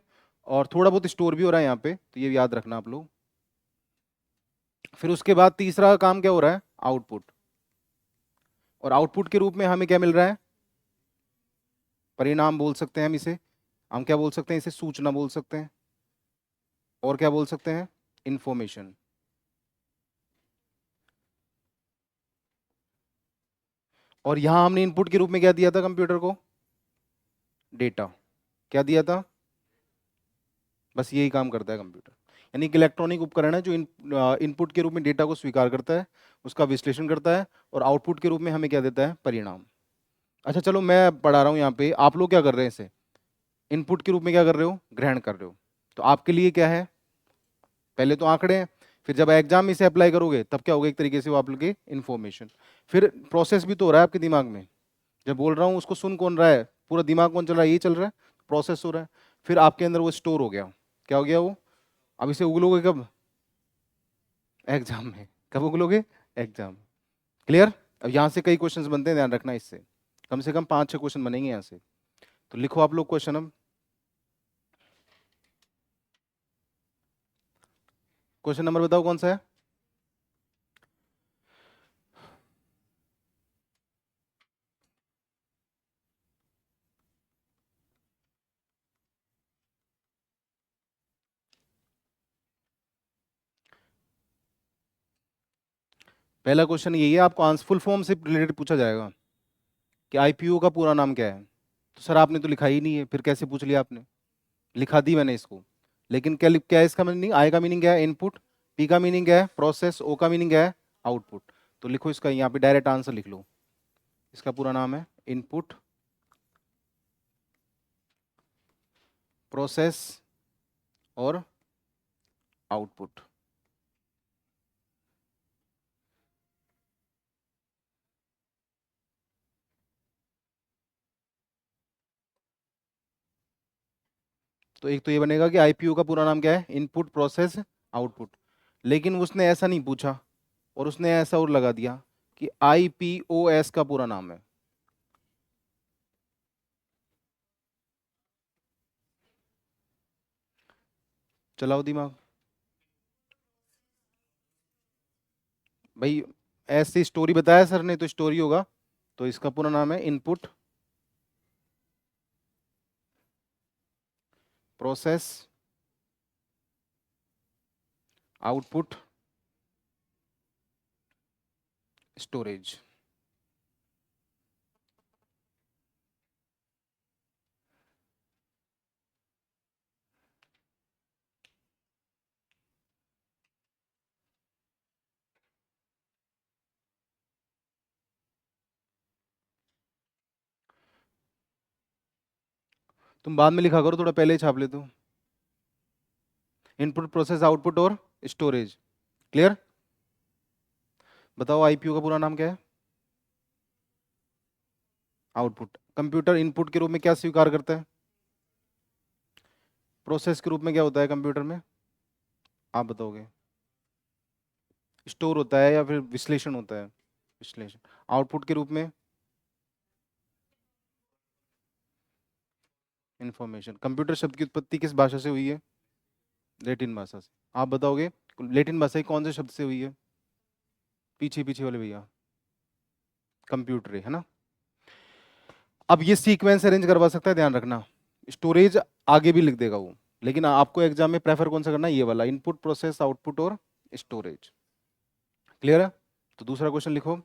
Speaker 1: और थोड़ा बहुत स्टोर भी हो रहा है यहाँ पे, तो ये याद रखना आप लोग। फिर उसके बाद तीसरा काम क्या हो रहा है? आउटपुट। और आउटपुट के रूप में हमें क्या मिल रहा है? परिणाम बोल सकते हैं हम इसे। हम क्या बोल सकते हैं इसे? सूचना बोल सकते हैं। और क्या बोल सकते हैं? इंफॉर्मेशन। और यहां हमने इनपुट के रूप में क्या दिया था कंप्यूटर को? डेटा। क्या दिया था? बस यही काम करता है कंप्यूटर। यानी कि इलेक्ट्रॉनिक उपकरण है जो इनपुट के रूप में डेटा को स्वीकार करता है, उसका विश्लेषण करता है और आउटपुट के रूप में हमें क्या देता है, परिणाम। अच्छा चलो मैं पढ़ा रहा हूँ यहाँ पे, आप लोग क्या कर रहे हैं, इसे इनपुट के रूप में क्या कर रहे हो, ग्रहण कर रहे हो। तो आपके लिए क्या है, पहले तो आंकड़े हैं, फिर जब एग्जाम में इसे अप्लाई करोगे तब क्या होगा, एक तरीके से वो आप लोग की इन्फॉर्मेशन। फिर प्रोसेस भी तो हो रहा है आपके दिमाग में, जब बोल रहा हूँ उसको सुन कौन रहा है, पूरा दिमाग कौन चल रहा है, ये चल रहा है, प्रोसेस हो रहा है। फिर आपके अंदर वो स्टोर हो गया, क्या हो गया वो, अब इसे उगलोगे कब, एग्जाम में। कब उगलोगे, एग्जाम। क्लियर। अब यहाँ से कई क्वेश्चंस बनते हैं, ध्यान रखना इससे, कम से कम 5-6 क्वेश्चन बनेंगे यहाँ से। तो लिखो आप लोग क्वेश्चन। अब क्वेश्चन नंबर बताओ कौन सा है। पहला क्वेश्चन यही है, आपको आंसर फुल फॉर्म से रिलेटेड पूछा जाएगा कि आईपीओ का पूरा नाम क्या है। तो सर आपने तो लिखा ही नहीं है, फिर कैसे पूछ लिया आपने, लिखा दी मैंने इसको, लेकिन क्या क्या है इसका मीनिंग, आई का मीनिंग क्या है, इनपुट, पी का मीनिंग क्या है, प्रोसेस, ओ का मीनिंग क्या है, आउटपुट। तो लिखो इसका यहाँ पे डायरेक्ट आंसर लिख लो, इसका पूरा नाम है इनपुट, प्रोसेस और आउटपुट। तो एक तो ये बनेगा कि आईपीओ का पूरा नाम क्या है, इनपुट प्रोसेस आउटपुट। लेकिन उसने ऐसा नहीं पूछा, और उसने ऐसा और लगा दिया कि आईपीओएस का पूरा नाम है। चलाओ दिमाग भाई, ऐसी स्टोरी बताया सर ने तो स्टोरी होगा। तो इसका पूरा नाम है इनपुट प्रोसेस आउटपुट स्टोरेज। तुम बाद में लिखा करो, थोड़ा पहले ही छाप लेते हो। इनपुट प्रोसेस आउटपुट और स्टोरेज। क्लियर। बताओ आईपीओ का पूरा नाम क्या है, आउटपुट। कंप्यूटर इनपुट के रूप में क्या स्वीकार करता है, प्रोसेस के रूप में क्या होता है कंप्यूटर में, आप बताओगे, स्टोर होता है या फिर विश्लेषण होता है, विश्लेषण। आउटपुट के रूप में इंफॉर्मेशन। कंप्यूटर शब्द की उत्पत्ति किस भाषा से हुई है, लेटिन भाषा से। आप बताओगे लेटिन भाषा की कौन से शब्द से हुई है, पीछे पीछे वाले भैया, कंप्यूटर है ना। अब ये सीक्वेंस अरेंज करवा सकता है, ध्यान रखना। स्टोरेज आगे भी लिख देगा वो, लेकिन आपको एग्जाम में प्रेफर कौन सा करना है, ये वाला, इनपुट प्रोसेस आउटपुट और स्टोरेज। क्लियर है। तो दूसरा क्वेश्चन लिखो।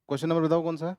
Speaker 1: क्वेश्चन नंबर बताओ कौन सा है।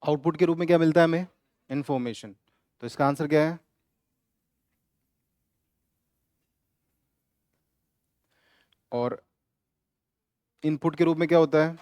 Speaker 1: आउटपुट के रूप में क्या मिलता है हमें, इंफॉर्मेशन। तो इसका आंसर क्या है, और इनपुट के रूप में क्या होता है,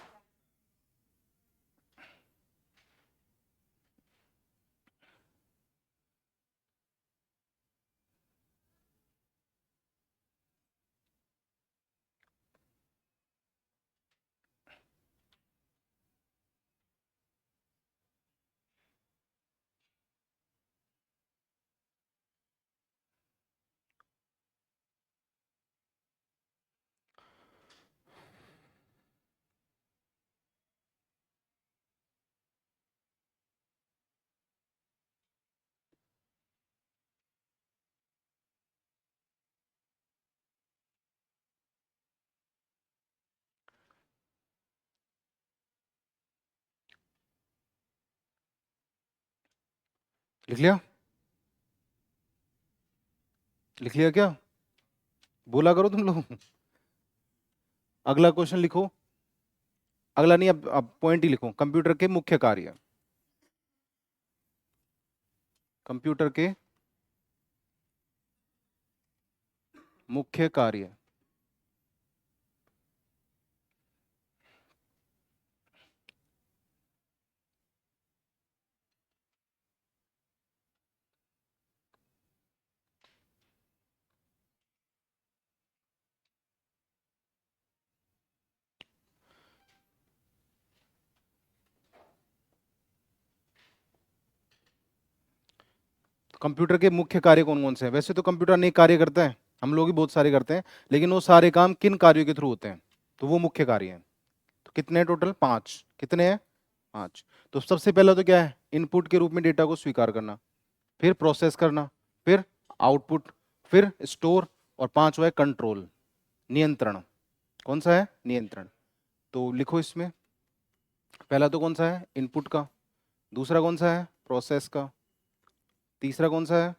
Speaker 1: लिख लिया? लिख लिया क्या? बोला करो तुम लोग। अगला क्वेश्चन लिखो। अगला नहीं, अब पॉइंट ही लिखो। कंप्यूटर के मुख्य कार्य। कंप्यूटर के मुख्य कार्य। तो कंप्यूटर के मुख्य कार्य कौन कौन से हैं? वैसे तो कंप्यूटर अनेक कार्य करता है, हम लोग भी बहुत सारे करते हैं, लेकिन वो सारे काम किन कार्यों के थ्रू होते हैं? तो वो मुख्य कार्य हैं। तो कितने हैं टोटल? पांच। कितने हैं? पांच। तो सबसे पहला तो क्या है? इनपुट के रूप में डेटा को स्वीकार करना, फिर प्रोसेस करना, फिर आउटपुट, फिर स्टोर, और पांचवा है कंट्रोल, नियंत्रण। कौन सा है? नियंत्रण। तो लिखो इसमें। पहला तो कौन सा है? इनपुट का। दूसरा कौन सा है? प्रोसेस का। तीसरा कौन सा है?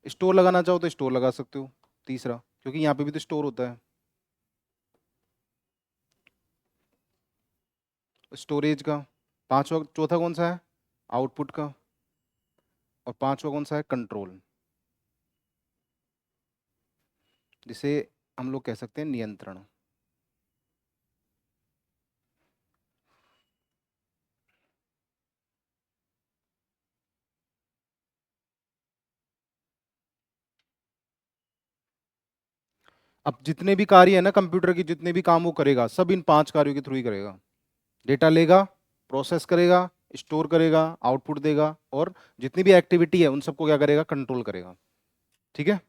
Speaker 1: स्टोर लगाना चाहो तो स्टोर लगा सकते हो, तीसरा, क्योंकि यहाँ पे भी तो स्टोर होता है, स्टोरेज का। पांचवा, चौथा कौन सा है? आउटपुट का। और पांचवा कौन सा है? कंट्रोल, जिसे हम लोग कह सकते हैं नियंत्रण। अब जितने भी कार्य है ना कंप्यूटर के, जितने भी काम वो करेगा, सब इन पांच कार्यों के थ्रू ही करेगा। डेटा लेगा, प्रोसेस करेगा, स्टोर करेगा, आउटपुट देगा, और जितनी भी एक्टिविटी है उन सबको क्या करेगा? कंट्रोल करेगा। ठीक है?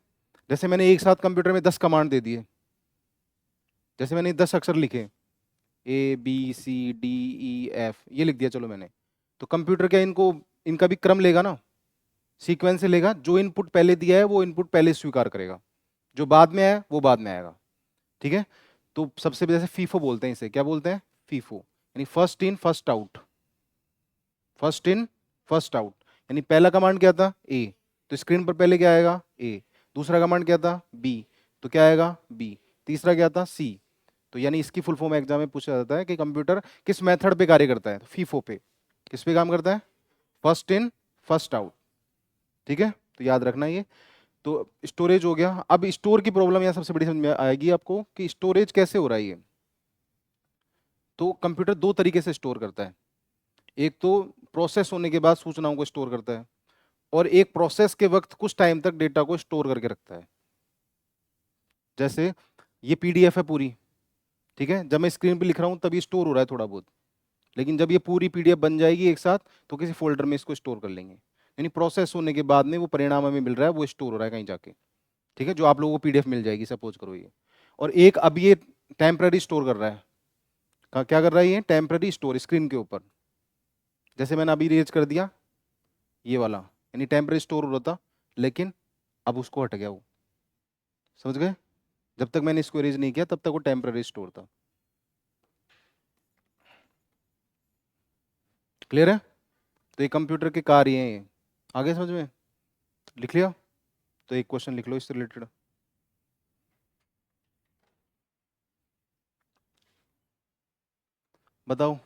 Speaker 1: जैसे मैंने एक साथ कंप्यूटर में 10 कमांड दे दिए, जैसे मैंने 10 अक्षर लिखे, ABCDEF, ये लिख दिया चलो मैंने, तो कंप्यूटर क्या इनको, इनका भी क्रम लेगा ना, सीक्वेंस से लेगा। जो इनपुट पहले दिया है वो इनपुट पहले स्वीकार करेगा, जो बाद में आया वो बाद में आएगा। ठीक है? तो सबसे जैसे फीफो बोलते हैं, इसे क्या बोलते हैं? फीफो, यानी first in first out. First in first out, यानी पहला कमांड क्या था? ए, तो स्क्रीन पर पहले क्या आएगा? ए। दूसरा कमांड क्या था? बी, तो क्या आएगा? बी। तीसरा क्या था? सी। तो यानी इसकी फुल फॉर्म एग्जाम में पूछा जाता है कि कंप्यूटर किस मेथड पे कार्य करता है? तो फीफो पे। किस पे काम करता है? First in first out. ठीक है? तो याद रखना ये। तो स्टोरेज हो गया। अब स्टोर की प्रॉब्लम यहाँ सबसे बड़ी समझ में आएगी आपको कि स्टोरेज कैसे हो रहा है ये। तो कंप्यूटर दो तरीके से स्टोर करता है। एक तो प्रोसेस होने के बाद सूचनाओं को स्टोर करता है, और एक प्रोसेस के वक्त कुछ टाइम तक डेटा को स्टोर करके रखता है। जैसे ये पीडीएफ है पूरी, ठीक है, जब मैं स्क्रीन पे लिख रहा हूँ तभी स्टोर हो रहा है थोड़ा बहुत, लेकिन जब ये पूरी पीडीएफ बन जाएगी एक साथ तो किसी फोल्डर में इसको स्टोर कर लेंगे। यानी प्रोसेस होने के बाद में वो परिणाम हमें मिल रहा है, वो स्टोर हो रहा है कहीं जाके। ठीक है? जो आप लोगों को पीडीएफ मिल जाएगी, सपोज करो ये। और एक अब ये टेम्पररी स्टोर कर रहा है। क्या कर रहा है ये? टेम्पररी स्टोर स्क्रीन के ऊपर। जैसे मैंने अभी रेज कर दिया ये वाला, यानी टेम्पररी स्टोर हो रहा था, लेकिन अब उसको हट गया वो। समझ गए? जब तक मैंने इसको रेज नहीं किया तब तक वो टेम्पररी स्टोर था। क्लियर है? तो ये कंप्यूटर के कार्य हैं ये। आगे समझ में? लिख लिया? तो एक क्वेश्चन लिख लो इससे रिलेटेड। बताओ।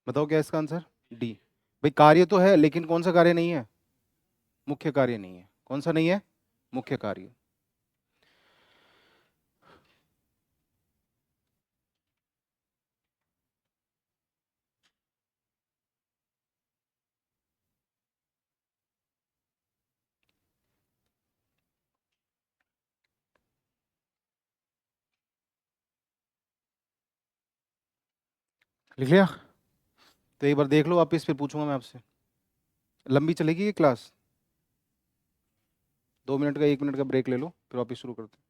Speaker 1: बताओ क्या है इसका आंसर? डी। भाई कार्य तो है लेकिन कौन सा कार्य नहीं है? मुख्य कार्य नहीं है। कौन सा नहीं है? मुख्य कार्य। लिख लिया? तो एक बार देख लो वापिस, फिर पूछूंगा मैं आपसे। लंबी चलेगी ये क्लास? 2 मिनट का, 1 मिनट का ब्रेक ले लो, फिर वापिस शुरू करते हैं।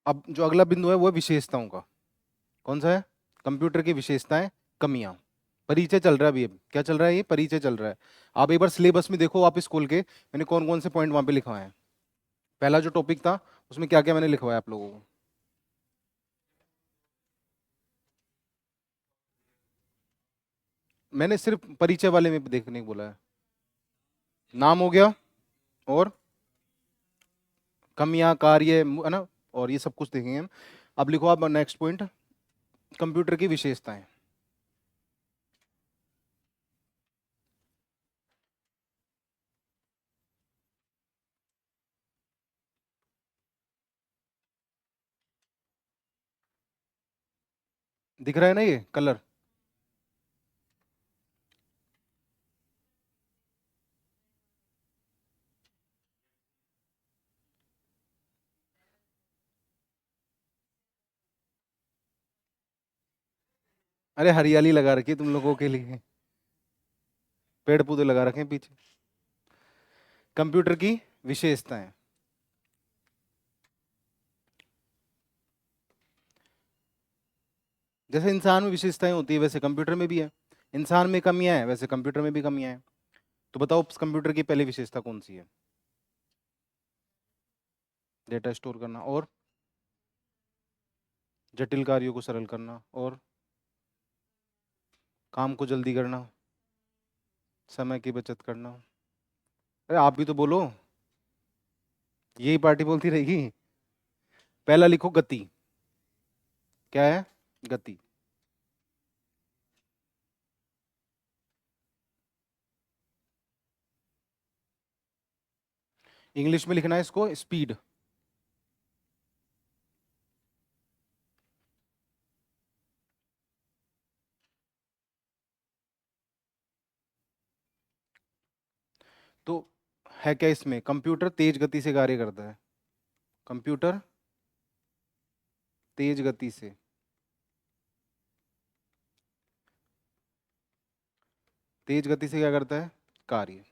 Speaker 1: अब जो अगला बिंदु है वो है विशेषताओं का। कौन सा है? कंप्यूटर की विशेषताएं, कमियां। परिचय चल रहा है अभी। क्या चल रहा है? ये परिचय चल रहा है। आप एक बार सिलेबस में देखो वापस खोल के, मैंने कौन कौन से पॉइंट वहां पे लिखवाए हैं। पहला जो टॉपिक था उसमें क्या क्या मैंने लिखवाया आप लोगों को? मैंने सिर्फ परिचय वाले में देखने को बोला है। नाम हो गया, और कमियां, कार्य, है ना, और ये सब कुछ देखेंगे हम। अब लिखो आप नेक्स्ट पॉइंट, कंप्यूटर की विशेषताएं। दिख रहा है ना ये कलर? अरे हरियाली लगा रखी है तुम लोगों के लिए, पेड़ पौधे लगा रखे हैं पीछे। कंप्यूटर की विशेषताएं। जैसे इंसान में विशेषताएं होती है वैसे कंप्यूटर में भी है। इंसान में कमियां हैं वैसे कंप्यूटर में भी कमियां हैं। तो बताओ कंप्यूटर की पहली विशेषता कौन सी है? डेटा स्टोर करना, और जटिल कार्यों को सरल करना, और काम को जल्दी करना, समय की बचत करना। अरे आप भी तो बोलो, यही पार्टी बोलती रहेगी। पहला लिखो गति। क्या है? गति। इंग्लिश में लिखना है इसको स्पीड। तो है क्या इसमें? कंप्यूटर तेज गति से कार्य करता है। कंप्यूटर तेज गति से, तेज गति से क्या करता है? कार्य।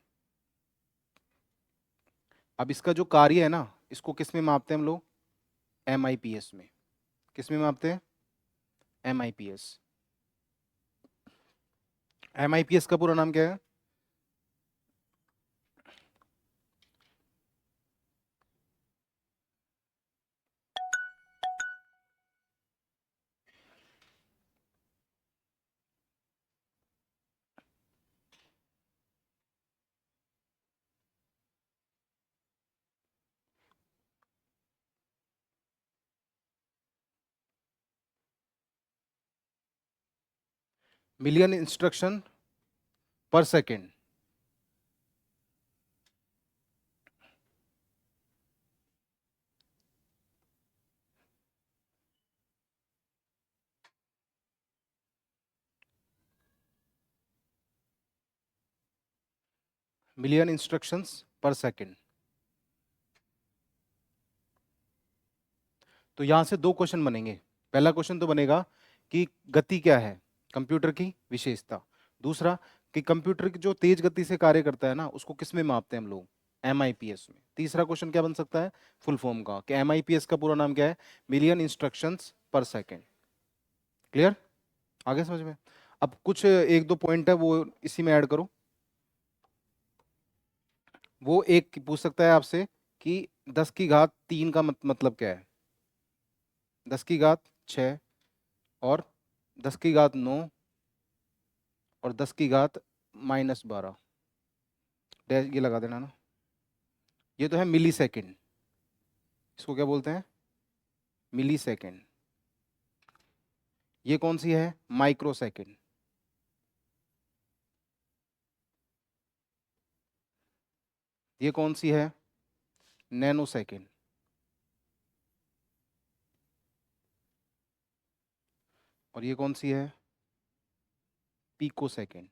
Speaker 1: अब इसका जो कार्य है ना, इसको किस में मापते हैं हम लोग? MIPS में। किस में मापते हैं? MIPS। MIPS का पूरा नाम क्या है? मिलियन इंस्ट्रक्शन पर सेकेंड। मिलियन इंस्ट्रक्शंस पर सेकेंड। तो यहां से दो क्वेश्चन बनेंगे। पहला क्वेश्चन तो बनेगा कि गति क्या है, कंप्यूटर की विशेषता। दूसरा कि कंप्यूटर की जो तेज गति से कार्य करता है ना, उसको किस में मापते हैं हम लोग? MIPS में। तीसरा क्वेश्चन क्या बन सकता है फुल फॉर्म का, कि MIPS का पूरा नाम क्या है? मिलियन इंस्ट्रक्शंस पर सेकेंड। क्लियर? आगे समझ में? अब कुछ एक दो पॉइंट है वो इसी में ऐड करो। वो एक पूछ सकता है आपसे कि 10 की घात 3 का मतलब क्या है? 10 की घात 6 और 10 की घात 9 और 10 की घात -12। ये लगा देना ना। ये तो है मिली सेकेंड। इसको क्या बोलते हैं? Millisecond. ये कौन सी है? Microsecond. ये कौन सी है? Nanosecond. और ये कौन सी है? Picosecond.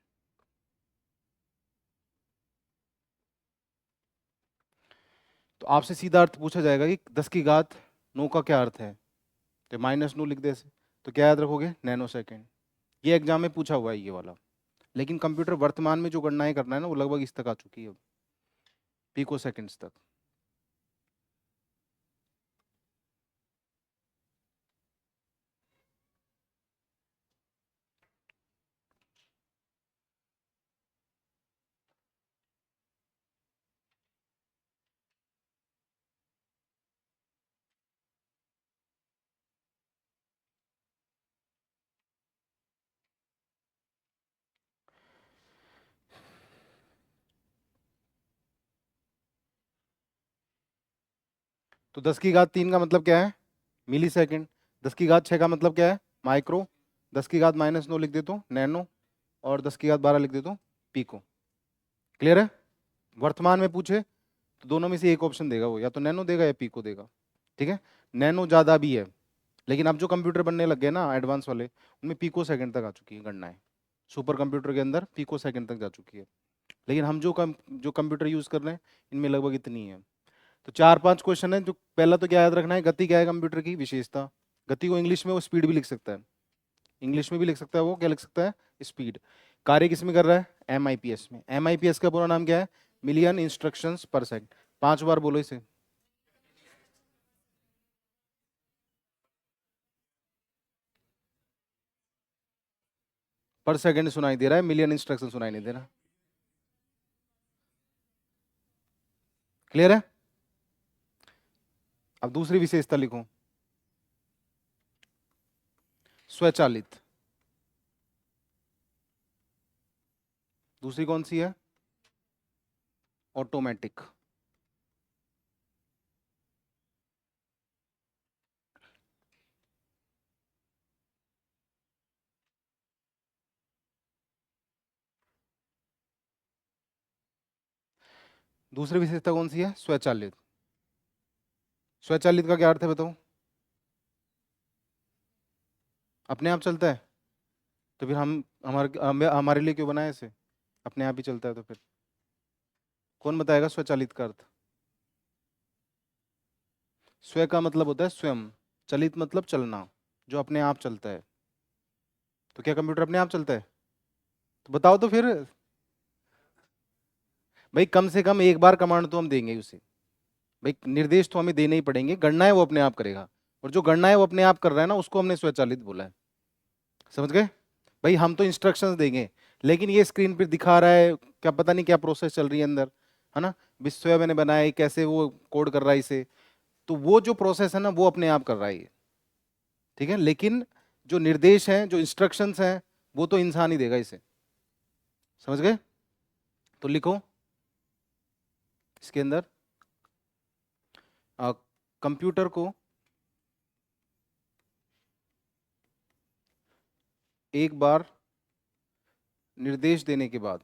Speaker 1: तो आपसे सीधा अर्थ पूछा जाएगा कि 10 की घात 9 का क्या अर्थ है, तो -9 लिख दे ऐसे। तो क्या याद रखोगे? Nano second. ये एग्जाम में पूछा हुआ है ये वाला। लेकिन कंप्यूटर वर्तमान में जो गणनाएं करना है ना, वो लगभग इस तक आ चुकी है अब, पीको सेकेंड्स तक। तो 10 की घात 3 का मतलब क्या है? मिली सेकेंड। 10 की घात 6 का मतलब क्या है? माइक्रो। 10 की घात -9 लिख देता हूँ नैनो। और 10 की घात 12 लिख देता हूँ पीको। क्लियर है? वर्तमान में पूछे तो दोनों में से एक ऑप्शन देगा वो, या तो नैनो देगा या पीको देगा। ठीक है? नैनो ज़्यादा भी है, लेकिन अब जो कंप्यूटर बनने लग गए ना एडवांस वाले, उनमें पीको सेकंड तक आ चुकी है गणनाएं। सुपर कंप्यूटर के अंदर पीको सेकंड तक जा चुकी है। लेकिन हम जो कंप्यूटर यूज़ कर रहे हैं, इनमें लगभग इतनी है। तो 4-5 क्वेश्चन है। जो पहला तो क्या याद रखना है, गति क्या है कंप्यूटर की विशेषता। गति को इंग्लिश में वो स्पीड भी लिख सकता है। इंग्लिश में भी लिख सकता है, वो क्या लिख सकता है? स्पीड। कार्य किस में कर रहा है? MIPS में। MIPS का पूरा नाम क्या है? मिलियन इंस्ट्रक्शंस पर सेकंड। 5 बार बोलो इसे। पर सेकंड सुनाई दे रहा है, मिलियन इंस्ट्रक्शन सुनाई नहीं दे रहा। क्लियर है? अब दूसरी विशेषता लिखो, स्वचालित। दूसरी कौन सी है? ऑटोमेटिक। दूसरी विशेषता कौन सी है? स्वचालित। स्वचालित का क्या अर्थ है बताओ? अपने आप चलता है। तो फिर हमारे लिए क्यों बनाया इसे? अपने आप ही चलता है तो फिर कौन बताएगा स्वचालित का अर्थ? स्व का मतलब होता है स्वयं, चलित मतलब चलना, जो अपने आप चलता है। तो क्या कंप्यूटर अपने आप चलता है? तो बताओ तो फिर। भाई कम से कम एक बार कमांड तो हम देंगे ही उसे। भाई निर्देश तो हमें देने ही पड़ेंगे, गणनाएं वो अपने आप करेगा, और जो गणनाएं वो अपने आप कर रहा है ना उसको हमने स्वचालित बोला है। समझ गए? भाई हम तो इंस्ट्रक्शंस देंगे, लेकिन ये स्क्रीन पर दिखा रहा है, क्या पता नहीं क्या प्रोसेस चल रही है अंदर, है ना, विश्व मैंने बनाया है, कैसे वो कोड कर रहा है इसे, तो वो जो प्रोसेस है ना वो अपने आप कर रहा है ये। ठीक है, लेकिन जो निर्देश हैं, जो इंस्ट्रक्शंस हैं, वो तो इंसान ही देगा इसे। समझ गए? तो लिखो इसके अंदर, कंप्यूटर को एक बार निर्देश देने के बाद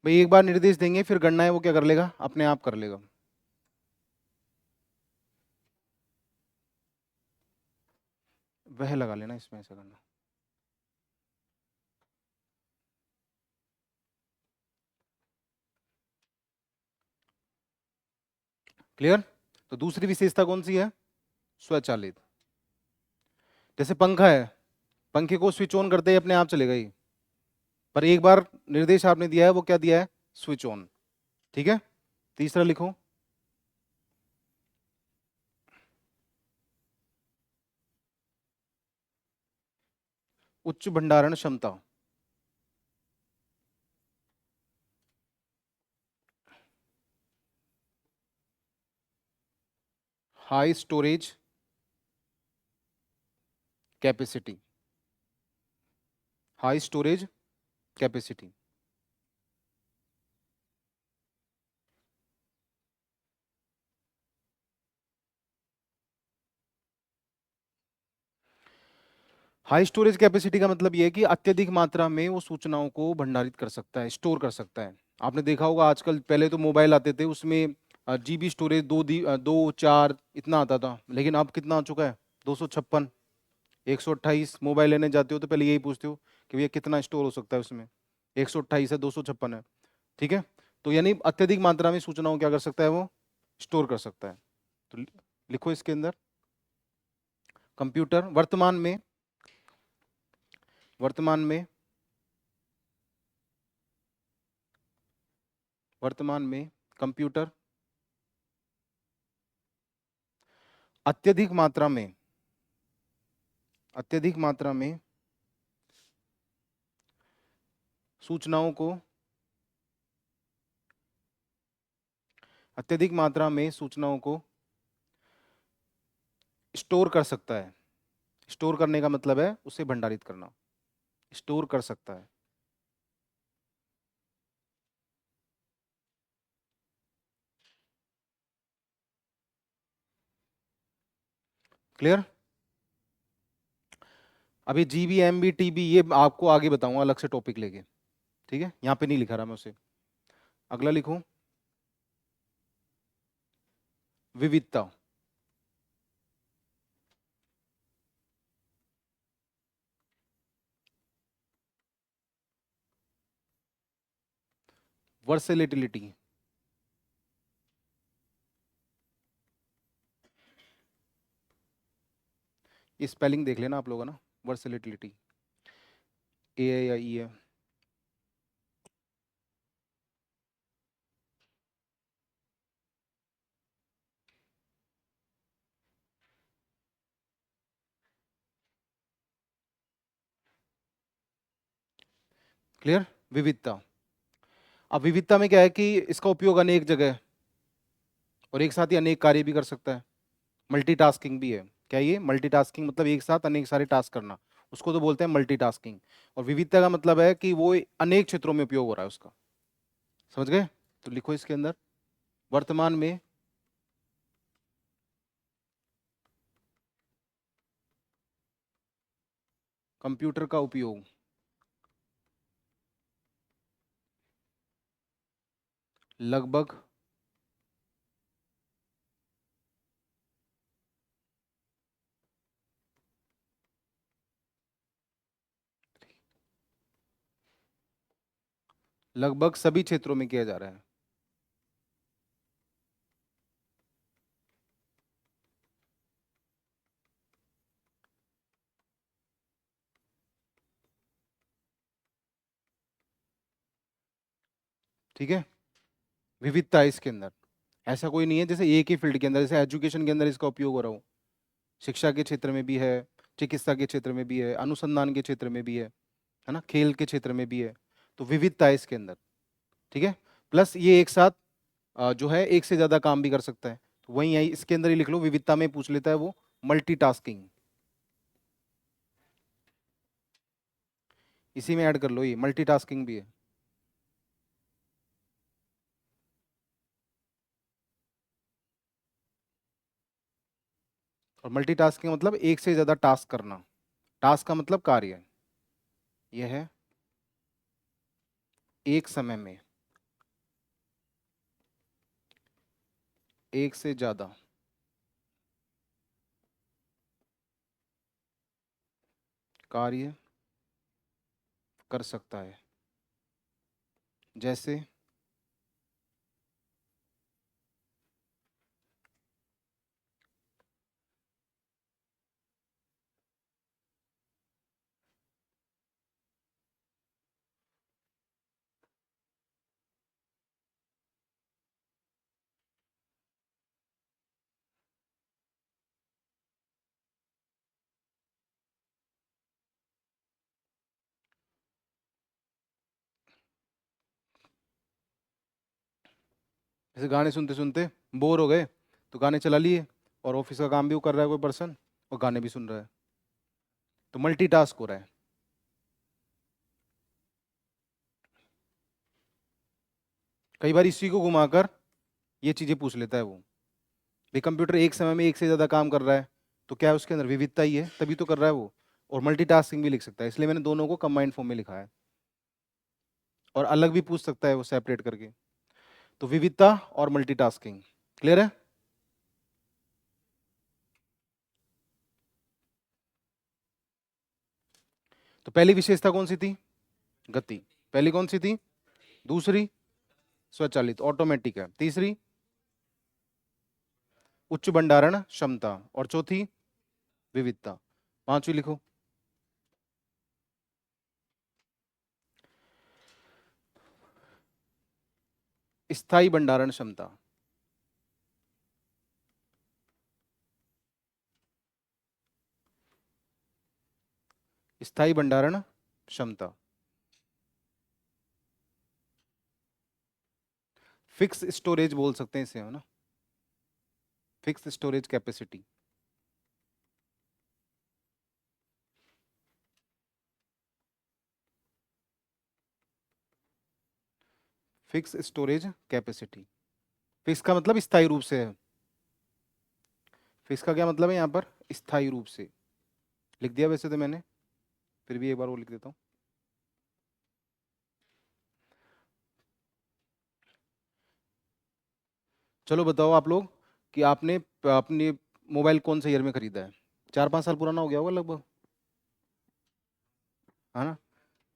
Speaker 1: भाई एक बार निर्देश देंगे, फिर गणना है वो क्या कर लेगा, अपने आप कर लेगा। वह लगा लेना इसमें, ऐसा करना। क्लियर? तो दूसरी विशेषता कौन सी है? स्वचालित। जैसे पंखा है, पंखे को स्विच ऑन करते ही अपने आप चलेगा ही, पर एक बार निर्देश आपने दिया है, वो क्या दिया है? Switch on. ठीक है, तीसरा लिखो, उच्च भंडारण क्षमता। High storage capacity. High storage capacity. High storage capacity का मतलब यह है कि अत्यधिक मात्रा में वो सूचनाओं को भंडारित कर सकता है, स्टोर कर सकता है। आपने देखा होगा आजकल, पहले तो मोबाइल आते थे उसमें जीबी स्टोरेज 2 4 इतना आता था, लेकिन अब कितना आ चुका है? 256, 128। मोबाइल लेने जाते हो तो पहले यही पूछते हो कि भैया कितना स्टोर हो सकता है उसमें, 128 है, 256 है। ठीक है, तो यानी अत्यधिक मात्रा में सूचनाओं क्या कर सकता है वो? स्टोर कर सकता है। तो लिखो इसके अंदर, कंप्यूटर वर्तमान में वर्तमान में कंप्यूटर अत्यधिक मात्रा में अत्यधिक मात्रा में सूचनाओं को अत्यधिक मात्रा में सूचनाओं को स्टोर कर सकता है। स्टोर करने का मतलब है उसे भंडारित करना, स्टोर कर सकता है। क्लियर? अभी जीबी, एमबी, टीबी ये आपको आगे बताऊंगा अलग से टॉपिक लेके। ठीक है, यहाँ पे नहीं लिखा रहा मैं उसे। अगला लिखूं, विविधता। वर्सेलिटिलिटी। ये स्पेलिंग देख लेना आप लोगों ना, वर्सेलिटिलिटी, ए है या ई है। क्लियर? विविधता। अब विविधता में क्या है कि इसका उपयोग अनेक जगह है, और एक साथ ही अनेक कार्य भी कर सकता है। मल्टीटास्किंग भी है। क्या ये मल्टीटास्किंग मतलब एक साथ अनेक सारे टास्क करना, उसको तो बोलते हैं मल्टीटास्किंग। और विविधता का मतलब है कि वो अनेक क्षेत्रों में उपयोग हो रहा है उसका। समझ गए? तो लिखो इसके अंदर, वर्तमान में कंप्यूटर का उपयोग लगभग लगभग सभी क्षेत्रों में किया जा रहा है। ठीक है, विविधता है इसके अंदर। ऐसा कोई नहीं है जैसे एक ही फील्ड के अंदर, जैसे एजुकेशन के अंदर इसका उपयोग हो रहा हो, शिक्षा के क्षेत्र में भी है, चिकित्सा के क्षेत्र में भी है, अनुसंधान के क्षेत्र में भी है ना, खेल के क्षेत्र में भी है। तो विविधता है इसके अंदर। ठीक है, प्लस ये एक साथ जो है एक से ज्यादा काम भी कर सकता है। तो वही है, इसके अंदर ही लिख लो, विविधता में पूछ लेता है वो मल्टीटास्किंग, इसी में ऐड कर लो, ये मल्टीटास्किंग भी है। और मल्टीटास्किंग मतलब एक से ज्यादा टास्क करना। टास्क का मतलब कार्य। यह है एक समय में एक से ज्यादा कार्य कर सकता है। जैसे जैसे गाने सुनते सुनते बोर हो गए तो गाने चला लिए, और ऑफिस का काम भी वो कर रहा है कोई पर्सन, और गाने भी सुन रहा है, तो मल्टीटास्क हो रहा है। कई बार इसी को घुमाकर ये चीजें पूछ लेता है वो, भाई कंप्यूटर एक समय में एक से ज्यादा काम कर रहा है, तो क्या है उसके अंदर विविधता ही है, तभी तो कर रहा है वो। और मल्टीटास्किंग भी लिख सकता है, इसलिए मैंने दोनों को कंबाइंड फॉर्म में लिखा है। और अलग भी पूछ सकता है वो सेपरेट करके। तो विविधता और मल्टीटास्किंग, क्लियर है। तो पहली विशेषता कौन सी थी? गति। पहली कौन सी थी? दूसरी स्वचालित, ऑटोमेटिक है। तीसरी उच्च भंडारण क्षमता, और चौथी विविधता। पांचवी लिखो। स्थायी भंडारण क्षमता। स्थायी भंडारण क्षमता। फिक्स स्टोरेज बोल सकते हैं इसे, है ना, fix storage capacity. Fix storage capacity. Fix का मतलब स्थायी रूप से है। फिक्स का क्या मतलब है यहाँ पर? स्थायी रूप से। लिख दिया वैसे तो मैंने, फिर भी एक बार वो लिख देता हूँ। चलो बताओ आप लोग कि आपने अपने मोबाइल कौन से ईयर में खरीदा है? 4-5 साल पुराना हो गया होगा लगभग, है ना।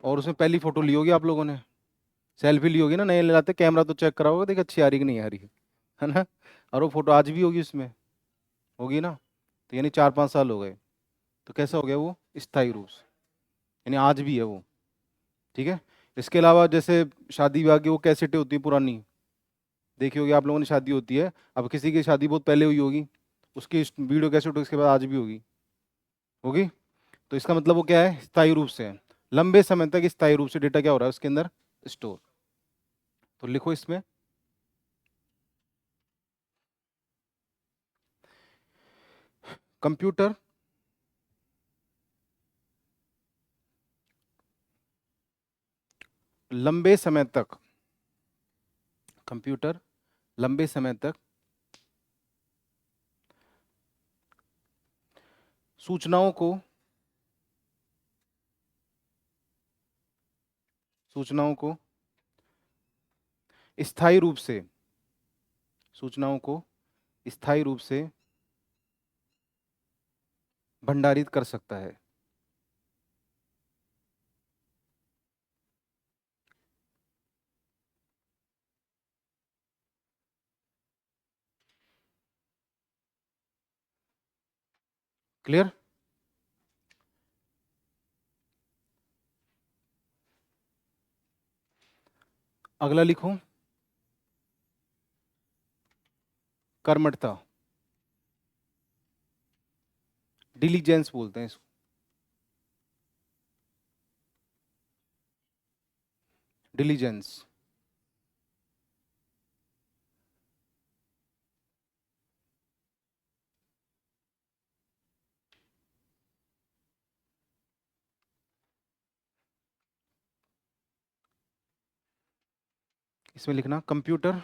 Speaker 1: और उसमें पहली फोटो ली होगी आप लोगों ने, सेल्फी ली होगी ना, नए लाते कैमरा तो चेक करा होगा, देख अच्छी आ रही कि नहीं आ रही है ना। और वो फोटो आज भी होगी उसमें, होगी ना। तो यानी 4-5 साल हो गए, तो कैसा हो गया वो? स्थायी रूप से, यानी आज भी है वो। ठीक है। इसके अलावा जैसे शादी विवाह की वो कैसेटें होती है पुरानी, देखी होगी आप लोगों ने, शादी होती है, अब किसी की शादी बहुत पहले हुई होगी, उसकी वीडियो कैसेट उसके बाद आज भी होगी, होगी। तो इसका मतलब वो क्या है? स्थायी रूप से है, लंबे समय तक स्थायी रूप से डेटा क्या हो रहा है उसके अंदर? स्टोर। तो लिखो इसमें, कंप्यूटर लंबे समय तक, कंप्यूटर लंबे समय तक सूचनाओं को, सूचनाओं को स्थायी रूप से सूचनाओं को स्थायी रूप से भंडारित कर सकता है। क्लियर? अगला लिखो, कर्मठता, डिलीजेंस बोलते हैं इसको, डिलीजेंस। इसमें लिखना कंप्यूटर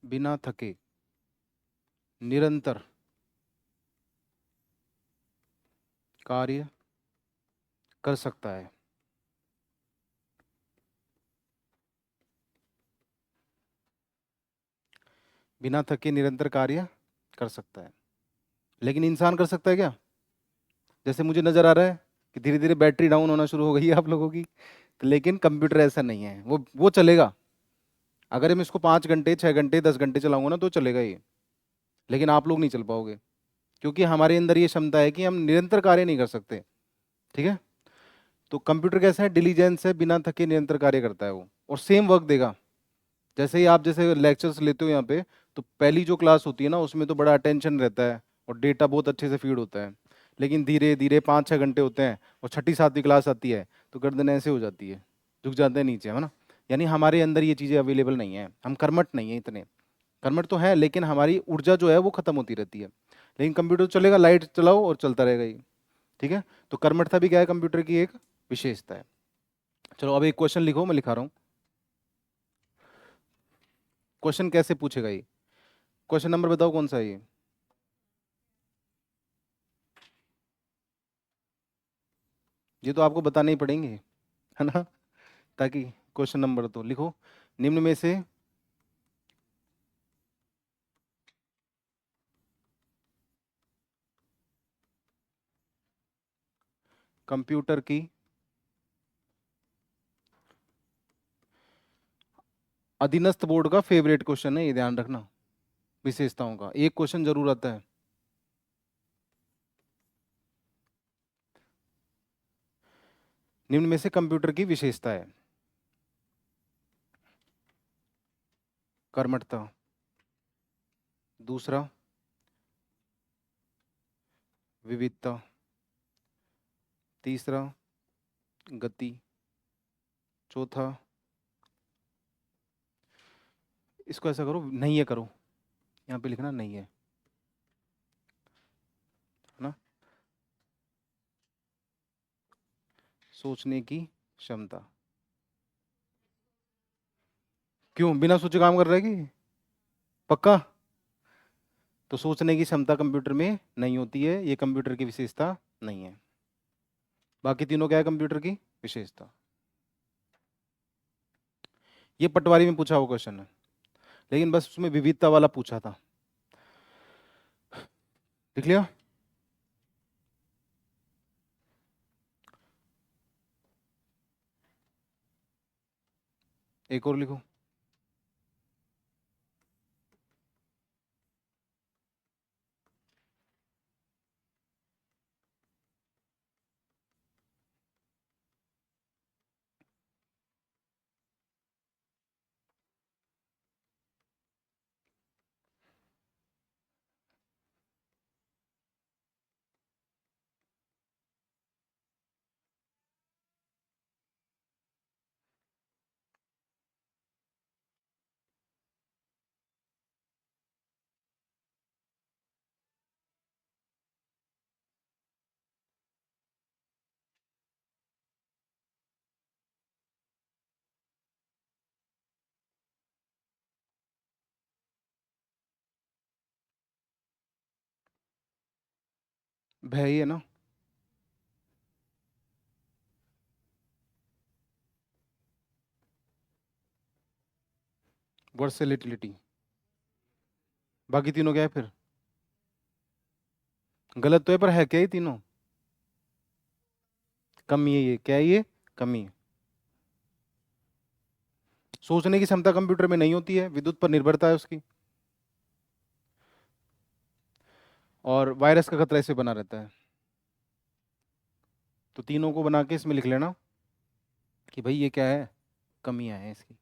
Speaker 1: बिना थके निरंतर कार्य कर सकता है। बिना थके निरंतर कार्य कर सकता है। लेकिन इंसान कर सकता है क्या? जैसे मुझे नजर आ रहा है कि धीरे धीरे बैटरी डाउन होना शुरू हो गई है आप लोगों की, तो लेकिन कंप्यूटर ऐसा नहीं है, वो चलेगा। अगर मैं इसको 5 घंटे 6 घंटे 10 घंटे चलाऊंगा ना तो चलेगा ये। लेकिन आप लोग नहीं चल पाओगे, क्योंकि हमारे अंदर ये क्षमता है कि हम निरंतर कार्य नहीं कर सकते। ठीक है? तो कंप्यूटर कैसा है? डिलीजेंस है, बिना थके निरंतर कार्य करता है वो, और सेम वर्क देगा। जैसे ही आप जैसे लेक्चर्स लेते हो यहाँ पे, तो पहली जो क्लास होती है ना उसमें तो बड़ा अटेंशन रहता है और डेटा बहुत अच्छे से फीड होता है। लेकिन धीरे धीरे 5 6 घंटे होते हैं और छठी सातवीं क्लास आती है तो गर्दन ऐसे हो जाती है, झुक जाते हैं नीचे, है ना? यानी हमारे अंदर ये चीज़ें अवेलेबल नहीं है, हम कर्मठ नहीं है इतने। कर्मठ तो है लेकिन हमारी ऊर्जा जो है वो खत्म होती रहती है। लेकिन कंप्यूटर तो चलेगा, लाइट चलाओ और चलता रहेगा ये। ठीक है? तो कर्मठता भी क्या है? कंप्यूटर की एक विशेषता है। चलो अब एक क्वेश्चन लिखो, मैं लिखा रहा हूँ। क्वेश्चन कैसे पूछेगा ये? क्वेश्चन नंबर बताओ कौन सा है ये? ये तो आपको बताने ही पड़ेंगे, है ना? ताकि क्वेश्चन नंबर तो लिखो, निम्न में से कंप्यूटर की अधीनस्थ बोर्ड का फेवरेट क्वेश्चन है, ये ध्यान रखना। विशेषताओं का एक क्वेश्चन जरूर आता है। निम्न में से कंप्यूटर की विशेषता है, कर्मठता, दूसरा विविधता, तीसरा गति, चौथा, इसको ऐसा करो नहीं है करो, यहाँ पे लिखना नहीं है ना, सोचने की क्षमता। क्यों बिना सोचे काम कर रहा है कि? पक्का? तो सोचने की क्षमता कंप्यूटर में नहीं होती है, ये कंप्यूटर की विशेषता नहीं है। बाकी तीनों क्या है कंप्यूटर की विशेषता? ये पटवारी में पूछा हुआ क्वेश्चन है, लेकिन बस उसमें विविधता वाला पूछा था। लिख लिया? एक और लिखो। भय ही है ना? वर्सेलिटिलिटी। बाकी तीनों क्या है फिर? गलत तो है, पर है क्या ये तीनों? कमी है ये, क्या है ये? कमी है। सोचने की क्षमता कंप्यूटर में नहीं होती है, विद्युत पर निर्भरता है उसकी। और वायरस का खतरा इसे बना रहता है। तो तीनों को बना के इसमें लिख लेना कि भाई ये क्या है, कमियां हैं इसकी।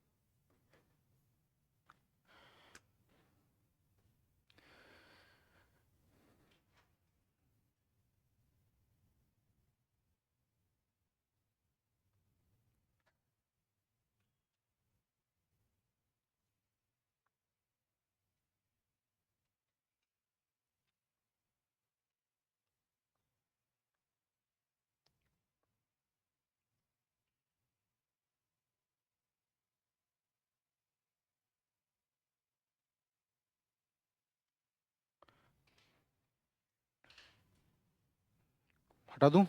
Speaker 1: हटा दूं?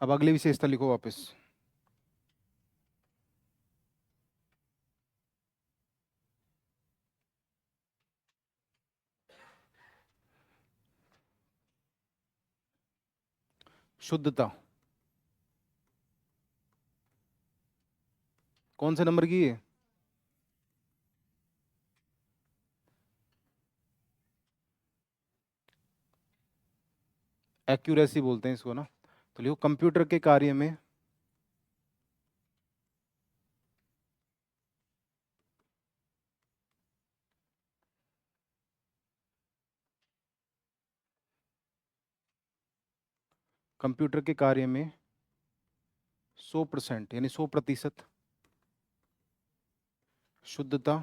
Speaker 1: अब अगली विशेषता लिखो वापस। शुद्धता। कौन से नंबर की है? एक्यूरेसी बोलते हैं इसको ना। तो लिखो कंप्यूटर के कार्य में कंप्यूटर के कार्य में 100% यानी 100% शुद्धता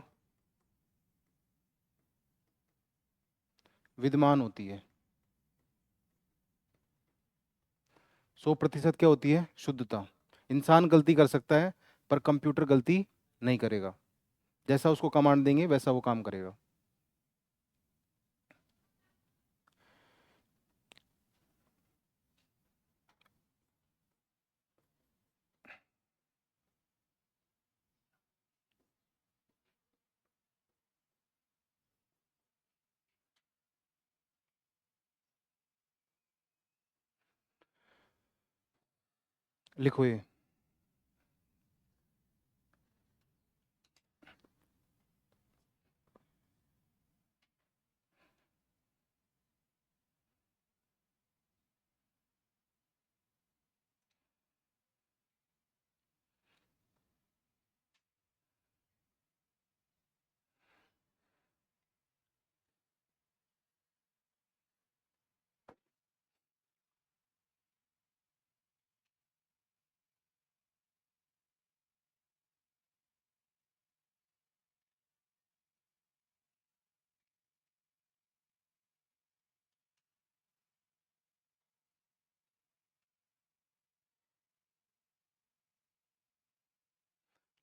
Speaker 1: विद्यमान होती है। 100% क्या होती है? शुद्धता। इंसान गलती कर सकता है, पर कंप्यूटर गलती नहीं करेगा। जैसा उसको कमांड देंगे वैसा वो काम करेगा। लिखो ये।